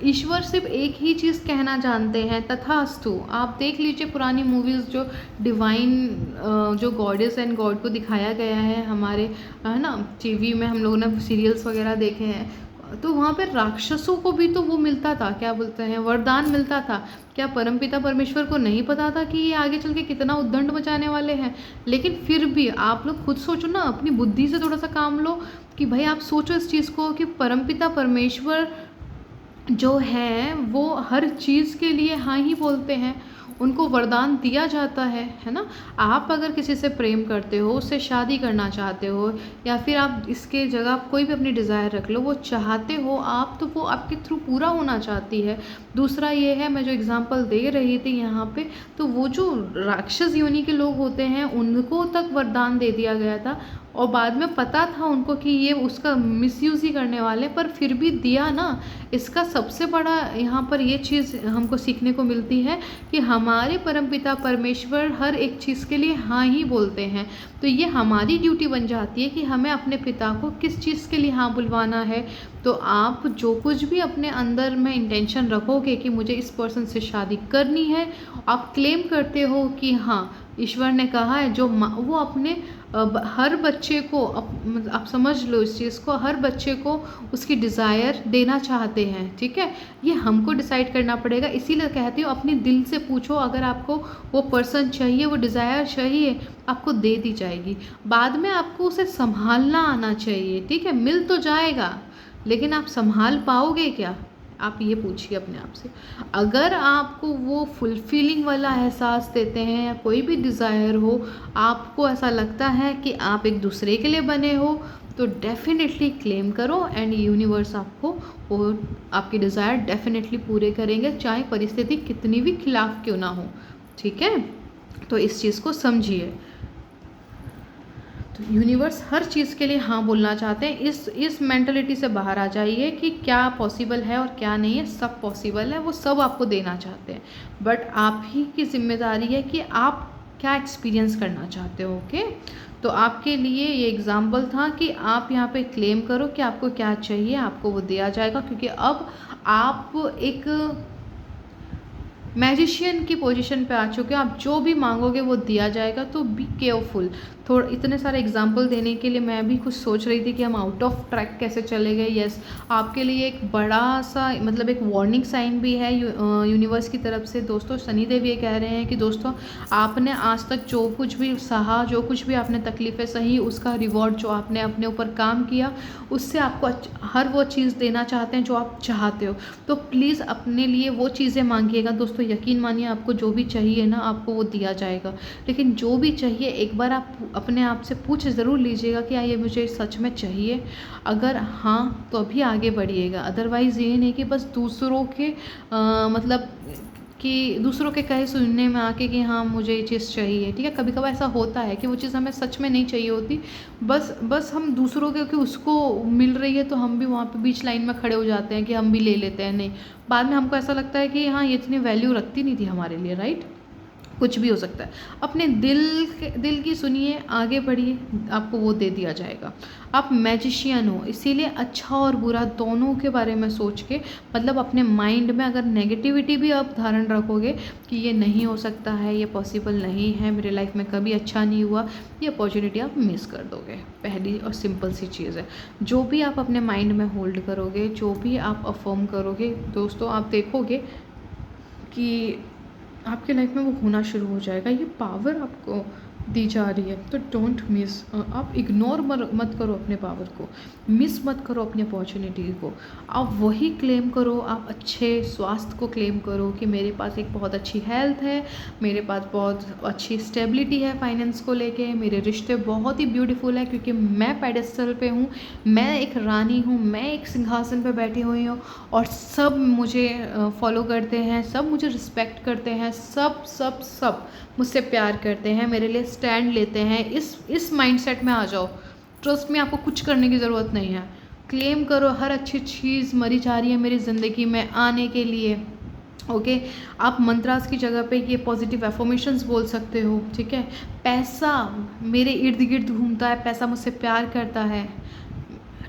A: ईश्वर सिर्फ एक ही चीज़ कहना जानते हैं, तथास्तु। आप देख लीजिए पुरानी मूवीज़, जो डिवाइन जो गॉडेस एंड गॉड को दिखाया गया है हमारे, है ना, टीवी में हम लोगों ने सीरियल्स वगैरह देखे हैं, तो वहाँ पे राक्षसों को भी तो वो मिलता था, क्या बोलते हैं, वरदान मिलता था। क्या परमपिता परमेश्वर को नहीं पता था कि ये आगे चल के कितना उद्दंड मचाने वाले हैं? लेकिन फिर भी आप लोग खुद सोचो ना, अपनी बुद्धि से थोड़ा सा काम लो कि भाई आप सोचो इस चीज़ को कि परमपिता परमेश्वर जो है वो हर चीज़ के लिए हाँ ही बोलते हैं, उनको वरदान दिया जाता है ना। आप अगर किसी से प्रेम करते हो, उससे शादी करना चाहते हो, या फिर आप इसके जगह कोई भी अपनी डिज़ायर रख लो, वो चाहते हो आप, तो वो आपके थ्रू पूरा होना चाहती है। दूसरा ये है, मैं जो एग्जांपल दे रही थी यहाँ पे, तो वो जो राक्षस योनि के लोग होते हैं उनको तक वरदान दे दिया गया था, और बाद में पता था उनको कि ये उसका मिसयूज़ ही करने वाले, पर फिर भी दिया ना। इसका सबसे बड़ा यहाँ पर ये चीज़ हमको सीखने को मिलती है कि हमारे परमपिता परमेश्वर हर एक चीज़ के लिए हाँ ही बोलते हैं। तो ये हमारी ड्यूटी बन जाती है कि हमें अपने पिता को किस चीज़ के लिए हाँ बुलवाना है। तो आप जो कुछ भी अपने अंदर में इंटेंशन रखोगे कि मुझे इस पर्सन से शादी करनी है, आप क्लेम करते हो कि हाँ ईश्वर ने कहा है, जो वो अपने हर बच्चे को आप समझ लो इस चीज़ को, हर बच्चे को उसकी डिज़ायर देना चाहते हैं, ठीक है। ये हमको डिसाइड करना पड़ेगा। इसीलिए कहती हूँ अपने दिल से पूछो, अगर आपको वो पर्सन चाहिए, वो डिज़ायर चाहिए, आपको दे दी जाएगी। बाद में आपको उसे संभालना आना चाहिए, ठीक है। मिल तो जाएगा, लेकिन आप संभाल पाओगे क्या, आप ये पूछिए अपने आप से। अगर आपको वो फुलफिलिंग वाला एहसास देते हैं, या कोई भी डिज़ायर हो, आपको ऐसा लगता है कि आप एक दूसरे के लिए बने हो, तो डेफिनेटली क्लेम करो, एंड यूनिवर्स आपको वो आपकी डिज़ायर डेफिनेटली पूरे करेंगे, चाहे परिस्थिति कितनी भी खिलाफ क्यों ना हो, ठीक है। तो इस चीज़ को समझिए। तो यूनिवर्स हर चीज़ के लिए हाँ बोलना चाहते हैं। इस मेंटलिटी से बाहर आ जाइए कि क्या पॉसिबल है और क्या नहीं है। सब पॉसिबल है, वो सब आपको देना चाहते हैं, बट आप ही की जिम्मेदारी है कि आप क्या एक्सपीरियंस करना चाहते हो, ओके। तो आपके लिए ये एग्जाम्पल था कि आप यहाँ पे क्लेम करो कि आपको क्या चाहिए, आपको वो दिया जाएगा, क्योंकि अब आप एक मैजिशियन की पोजीशन पे आ चुके हो। आप जो भी मांगोगे वो दिया जाएगा, तो बी केयरफुल। थोड़ा इतने सारे एग्जाम्पल देने के लिए मैं भी कुछ सोच रही थी कि हम आउट ऑफ ट्रैक कैसे चले गए। यस, आपके लिए एक बड़ा सा मतलब एक वार्निंग साइन भी है यूनिवर्स की तरफ से दोस्तों। शनिदेव ये कह रहे हैं कि दोस्तों आपने आज तक जो कुछ भी सहा, जो कुछ भी आपने तकलीफ़ें सही, उसका रिवॉर्ड जो आपने अपने ऊपर काम किया, उससे आपको हर वो चीज़ देना चाहते हैं जो आप चाहते हो। तो प्लीज़ अपने लिए वो चीज़ें मांगिएगा दोस्तों। यकीन मानिए आपको जो भी चाहिए ना आपको वो दिया जाएगा। लेकिन जो भी चाहिए एक बार आप अपने आप से पूछ ज़रूर लीजिएगा कि हाँ ये मुझे सच में चाहिए। अगर हाँ तो अभी आगे बढ़िएगा, अदरवाइज़ ये नहीं कि बस दूसरों के मतलब कि दूसरों के कहे सुनने में आके कि हाँ मुझे ये चीज़ चाहिए, ठीक है। कभी कभार ऐसा होता है कि वो चीज़ हमें सच में नहीं चाहिए होती, बस हम दूसरों के कि उसको मिल रही है तो हम भी वहाँ पे बीच लाइन में खड़े हो जाते हैं कि हम भी ले लेते हैं। नहीं, बाद में हमको ऐसा लगता है कि हाँ ये इतनी वैल्यू रखती नहीं थी हमारे लिए, राइट। कुछ भी हो सकता है। अपने दिल की सुनिए, आगे बढ़िए, आपको वो दे दिया जाएगा। आप मैजिशियन हो, इसीलिए अच्छा और बुरा दोनों के बारे में सोच के, मतलब अपने माइंड में अगर नेगेटिविटी भी आप धारण रखोगे कि ये नहीं हो सकता है, ये पॉसिबल नहीं है, मेरे लाइफ में कभी अच्छा नहीं हुआ, ये अपॉर्चुनिटी आप मिस कर दोगे। पहली और सिंपल सी चीज़ है। जो भी आप अपने माइंड में होल्ड करोगे, जो भी आप अफर्म करोगे दोस्तों, आप देखोगे कि आपके लाइफ में वो होना शुरू हो जाएगा। ये पावर आपको दी जा रही है, तो डोंट मिस। आप इग्नोर मत करो अपने पावर को, मिस मत करो अपनी अपॉर्चुनिटी को। आप वही क्लेम करो, आप अच्छे स्वास्थ्य को क्लेम करो कि मेरे पास एक बहुत अच्छी हेल्थ है, मेरे पास बहुत अच्छी स्टेबिलिटी है फाइनेंस को लेके, मेरे रिश्ते बहुत ही ब्यूटीफुल है क्योंकि मैं पेडेस्टल पे हूँ, मैं एक रानी हूँ, मैं एक सिंहासन पे बैठी हुई हूँ और सब मुझे फॉलो करते हैं, सब मुझे रिस्पेक्ट करते हैं, सब सब सब मुझसे प्यार करते हैं, मेरे लिए स्टैंड लेते हैं। इस माइंडसेट में आ जाओ। ट्रस्ट में आपको कुछ करने की ज़रूरत नहीं है। क्लेम करो, हर अच्छी चीज़ मरी जा रही है मेरी ज़िंदगी में आने के लिए। ओके, आप मंत्रास की जगह पे ये पॉजिटिव एफर्मेशंस बोल सकते हो, ठीक है। पैसा मेरे इर्द गिर्द घूमता है, पैसा मुझसे प्यार करता है,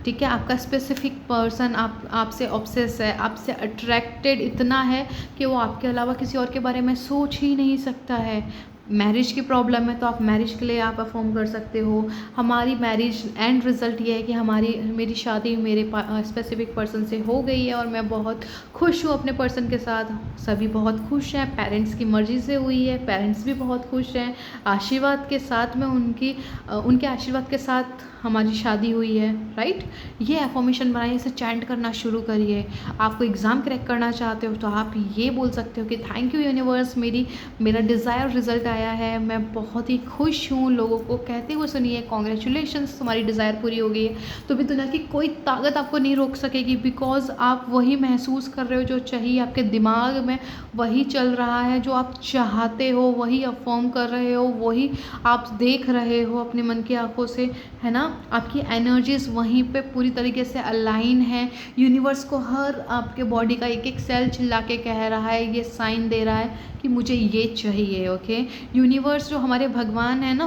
A: ठीक है। आपका स्पेसिफिक पर्सन आपसे ऑब्सेस है, आपसे अट्रैक्टेड इतना है कि वो आपके अलावा किसी और के बारे में सोच ही नहीं सकता है। मैरिज की प्रॉब्लम है तो आप मैरिज के लिए आप अफर्म कर सकते हो। हमारी मैरिज एंड रिज़ल्ट ये है कि मेरी शादी मेरे स्पेसिफिक पर्सन से हो गई है और मैं बहुत खुश हूँ अपने पर्सन के साथ। सभी बहुत खुश हैं, पेरेंट्स की मर्ज़ी से हुई है, पेरेंट्स भी बहुत खुश हैं। आशीर्वाद के साथ में उनके आशीर्वाद के साथ हमारी शादी हुई है, राइट। ये एफर्मेशन बनाइए, इसे चैंट करना शुरू करिए। आपको एग्ज़ाम क्रैक करना चाहते हो तो आप ये बोल सकते हो कि थैंक यू यूनिवर्स, मेरा डिज़ायर रिज़ल्ट आया है, मैं बहुत ही खुश हूँ। लोगों को कहते हुए सुनिए कॉन्ग्रेचुलेशंस, तुम्हारी डिज़ायर पूरी हो गई है। तो भी दुनिया की कोई ताकत आपको नहीं रोक सकेगी, बिकॉज आप वही महसूस कर रहे हो जो चाहिए, आपके दिमाग में वही चल रहा है, जो आप चाहते हो वही अफर्म कर रहे हो, वही आप देख रहे हो अपने मन की आंखों से, है ना। आपकी एनर्जीज वहीं पे पूरी तरीके से अलाइन है। यूनिवर्स को हर आपके बॉडी का एक एक सेल चिल्ला के कह रहा है, ये साइन दे रहा है कि मुझे ये चाहिए। ओके, यूनिवर्स जो हमारे भगवान है ना,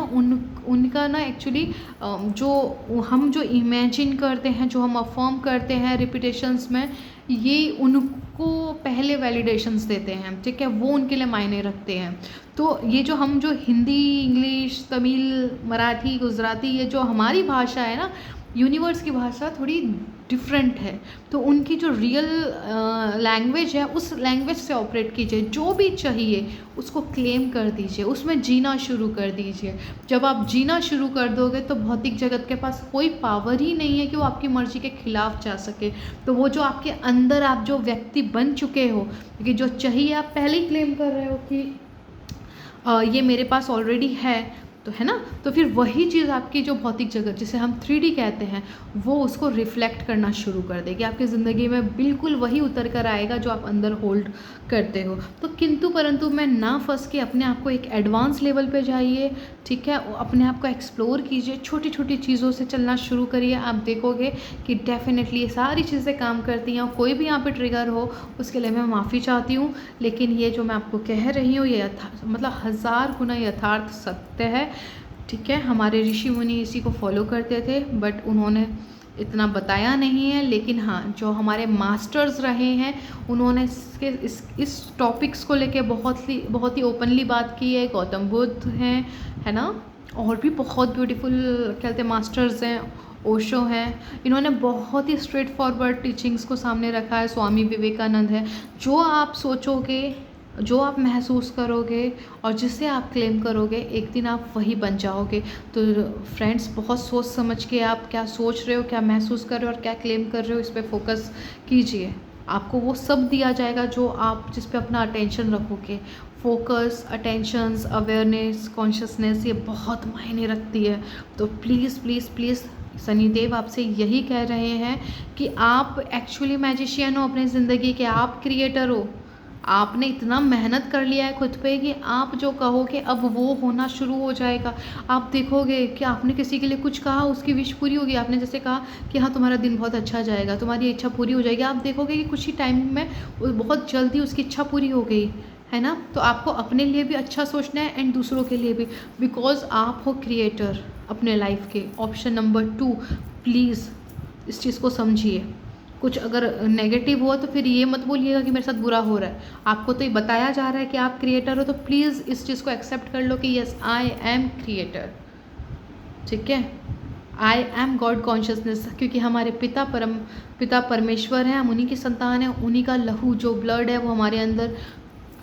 A: उनका ना एक्चुअली जो इमेजिन करते हैं, जो हम अफर्म करते हैं रिपीटेशंस में, ये उनको पहले वैलिडेशंस देते हैं, ठीक है। वो उनके लिए मायने रखते हैं। तो ये जो हिंदी, इंग्लिश, तमिल, मराठी, गुजराती, ये जो हमारी भाषा है ना, यूनिवर्स की भाषा थोड़ी डिफरेंट है। तो उनकी जो रियल लैंग्वेज है, उस लैंग्वेज से ऑपरेट कीजिए। जो भी चाहिए उसको क्लेम कर दीजिए, उसमें जीना शुरू कर दीजिए। जब आप जीना शुरू कर दोगे तो भौतिक जगत के पास कोई पावर ही नहीं है कि वो आपकी मर्जी के खिलाफ जा सके। तो वो जो आपके अंदर आप जो व्यक्ति बन चुके हो, कि जो चाहिए आप पहले ही क्लेम कर रहे हो कि ये मेरे पास ऑलरेडी है, तो है ना। तो फिर वही चीज़ आपकी जो भौतिक जगत, जिसे हम 3D कहते हैं, वो उसको रिफ्लेक्ट करना शुरू कर देगी आपकी ज़िंदगी में। बिल्कुल वही उतर कर आएगा जो आप अंदर होल्ड करते हो। तो किंतु परंतु में ना फंस के अपने आप को एक एडवांस लेवल पे जाइए, ठीक है। अपने आप को एक्सप्लोर कीजिए, छोटी छोटी चीज़ों से चलना शुरू करिए। आप देखोगे कि डेफिनेटली ये सारी चीज़ें काम करती हैं। और कोई भी यहाँ पे ट्रिगर हो उसके लिए मैं माफ़ी चाहती हूँ, लेकिन ये जो मैं आपको कह रही हूँ ये मतलब 1000 गुना यथार्थ सत्य है, ठीक है। हमारे ऋषि मुनि इसी को फॉलो करते थे, बट उन्होंने इतना बताया नहीं है। लेकिन हाँ, जो हमारे मास्टर्स रहे हैं उन्होंने इस टॉपिक्स को लेके बहुत ही ओपनली बात की है। गौतम बुद्ध हैं, है ना, और भी बहुत ब्यूटीफुल कहते मास्टर्स हैं, ओशो हैं। इन्होंने बहुत ही स्ट्रेट फॉरवर्ड टीचिंग्स को सामने रखा है। स्वामी विवेकानंद है। जो आप सोचोगे, जो आप महसूस करोगे और जिसे आप क्लेम करोगे, एक दिन आप वही बन जाओगे। तो फ्रेंड्स, बहुत सोच समझ के आप क्या सोच रहे हो, क्या महसूस कर रहे हो और क्या क्लेम कर रहे हो, इस पर फोकस कीजिए। आपको वो सब दिया जाएगा जो आप जिस पे अपना अटेंशन रखोगे। फोकस, अटेंशंस, अवेयरनेस, कॉन्शियसनेस, ये बहुत मायने रखती है। तो प्लीज़ प्लीज़ प्लीज़ शनिदेव आपसे यही कह रहे हैं कि आप एक्चुअली मैजिशियन हो अपनी ज़िंदगी के, आप क्रिएटर हो। आपने इतना मेहनत कर लिया है खुद पे कि आप जो कहोगे अब वो होना शुरू हो जाएगा। आप देखोगे कि आपने किसी के लिए कुछ कहा, उसकी विश पूरी होगी। आपने जैसे कहा कि हाँ तुम्हारा दिन बहुत अच्छा जाएगा, तुम्हारी इच्छा पूरी हो जाएगी, आप देखोगे कि कुछ ही टाइम में बहुत जल्दी उसकी इच्छा पूरी हो गई, है ना। तो आपको अपने लिए भी अच्छा सोचना है एंड दूसरों के लिए भी, बिकॉज आप हो क्रिएटर अपने लाइफ के। ऑप्शन नंबर 2, प्लीज़ इस चीज़ को समझिए। कुछ अगर नेगेटिव हो तो फिर ये मत बोलिएगा कि मेरे साथ बुरा हो रहा है। आपको तो ये बताया जा रहा है कि आप क्रिएटर हो, तो प्लीज़ इस चीज़ को एक्सेप्ट कर लो कि यस आई एम क्रिएटर, ठीक है। आई एम गॉड कॉन्शियसनेस, क्योंकि हमारे पिता परमेश्वर हैं, हम उन्हीं की संतान हैं। उन्हीं का लहू जो ब्लड है वो हमारे अंदर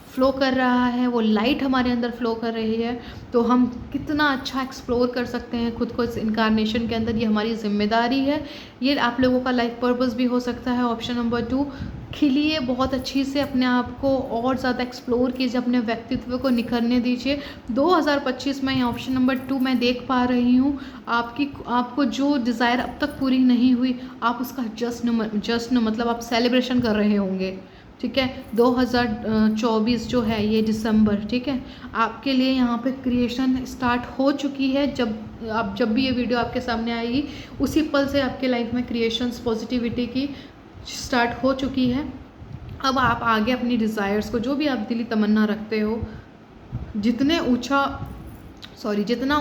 A: फ्लो कर रहा है, वो लाइट हमारे अंदर फ्लो कर रही है। तो हम कितना अच्छा एक्सप्लोर कर सकते हैं खुद को इस इनकारनेशन के अंदर, ये हमारी जिम्मेदारी है। ये आप लोगों का लाइफ पर्पस भी हो सकता है। ऑप्शन नंबर 2, खिलिए बहुत अच्छी से, अपने आप को और ज़्यादा एक्सप्लोर कीजिए, अपने व्यक्तित्व को निखरने दीजिए। 2025 में ऑप्शन नंबर 2 मैं देख पा रही हूँ, आपको जो डिज़ायर अब तक पूरी नहीं हुई, आप उसका जश्न मतलब आप सेलिब्रेशन कर रहे होंगे, ठीक है। 2024 जो है ये दिसंबर, ठीक है, आपके लिए यहाँ पे क्रिएशन स्टार्ट हो चुकी है। जब भी ये वीडियो आपके सामने आएगी उसी पल से आपके लाइफ में क्रिएशंस पॉजिटिविटी की स्टार्ट हो चुकी है। अब आप आगे अपनी डिज़ायर्स को, जो भी आप दिली तमन्ना रखते हो, जितना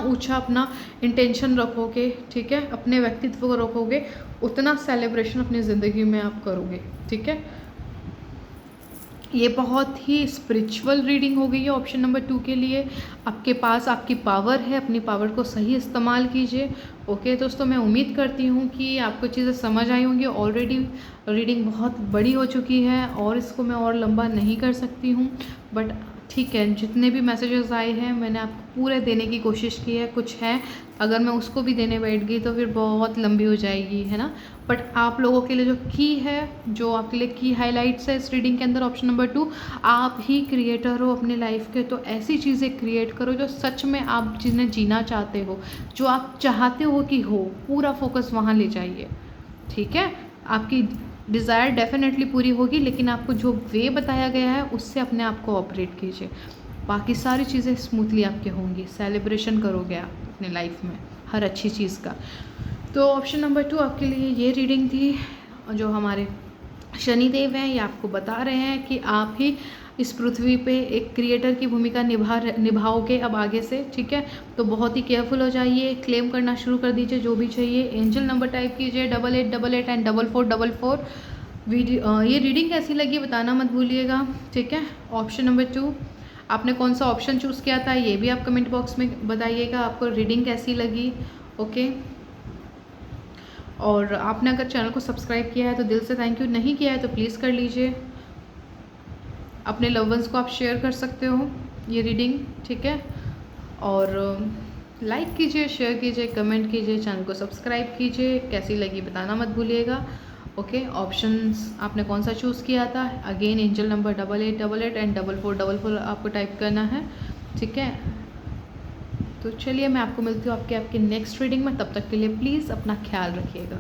A: ऊंचा अपना इंटेंशन रखोगे, ठीक है, अपने व्यक्तित्व को रखोगे, उतना सेलिब्रेशन अपनी ज़िंदगी में आप करोगे, ठीक है। ये बहुत ही स्पिरिचुअल रीडिंग हो गई है ऑप्शन नंबर 2 के लिए। आपके पास आपकी पावर है, अपनी पावर को सही इस्तेमाल कीजिए। ओके दोस्तों, मैं उम्मीद करती हूँ कि आपको चीज़ें समझ आई होंगी। ऑलरेडी रीडिंग बहुत बड़ी हो चुकी है और इसको मैं और लंबा नहीं कर सकती हूँ, बट ठीक है, जितने भी मैसेजेस आए हैं मैंने आपको पूरे देने की कोशिश की है। कुछ है अगर मैं उसको भी देने बैठ गई तो फिर बहुत लंबी हो जाएगी, है ना। बट आप लोगों के लिए जो की है, जो आपके लिए की हाइलाइट्स है इस रीडिंग के अंदर, ऑप्शन नंबर 2, आप ही क्रिएटर हो अपने लाइफ के। तो ऐसी चीज़ें क्रिएट करो जो सच में आप जिन्हें जीना चाहते हो, जो आप चाहते हो कि हो, पूरा फोकस वहाँ ले जाइए, ठीक है। आपकी डिज़ायर डेफिनेटली पूरी होगी, लेकिन आपको जो वे बताया गया है उससे अपने आप को ऑपरेट कीजिए। बाकी सारी चीज़ें स्मूथली आपके होंगी। सेलिब्रेशन करोगे आप अपने लाइफ में हर अच्छी चीज़ का। तो ऑप्शन नंबर 2 आपके लिए ये रीडिंग थी। जो हमारे शनिदेव हैं ये आपको बता रहे हैं कि आप ही इस पृथ्वी पे एक क्रिएटर की भूमिका निभाओगे अब आगे से, ठीक है। तो बहुत ही केयरफुल हो जाइए, क्लेम करना शुरू कर दीजिए जो भी चाहिए। एंजल नंबर टाइप कीजिए 8888 एंड 4444। ये रीडिंग कैसी लगी बताना मत भूलिएगा, ठीक है। ऑप्शन नंबर 2, आपने कौन सा ऑप्शन चूज़ किया था ये भी आप कमेंट बॉक्स में बताइएगा, आपको रीडिंग कैसी लगी, ओके। और आपने अगर चैनल को सब्सक्राइब किया है तो दिल से थैंक यू, नहीं किया है तो प्लीज़ कर लीजिए। अपने लव वंस को आप शेयर कर सकते हो ये रीडिंग, ठीक है। और लाइक कीजिए, शेयर कीजिए, कमेंट कीजिए, चैनल को सब्सक्राइब कीजिए। कैसी लगी बताना मत भूलिएगा, ओके। ऑप्शंस आपने कौन सा चूज़ किया था, अगेन एंजल नंबर 8888 एंड 4444 आपको टाइप करना है, ठीक है। तो चलिए मैं आपको मिलती हूँ आपके नेक्स्ट रीडिंग में। तब तक के लिए प्लीज़ अपना ख्याल रखिएगा।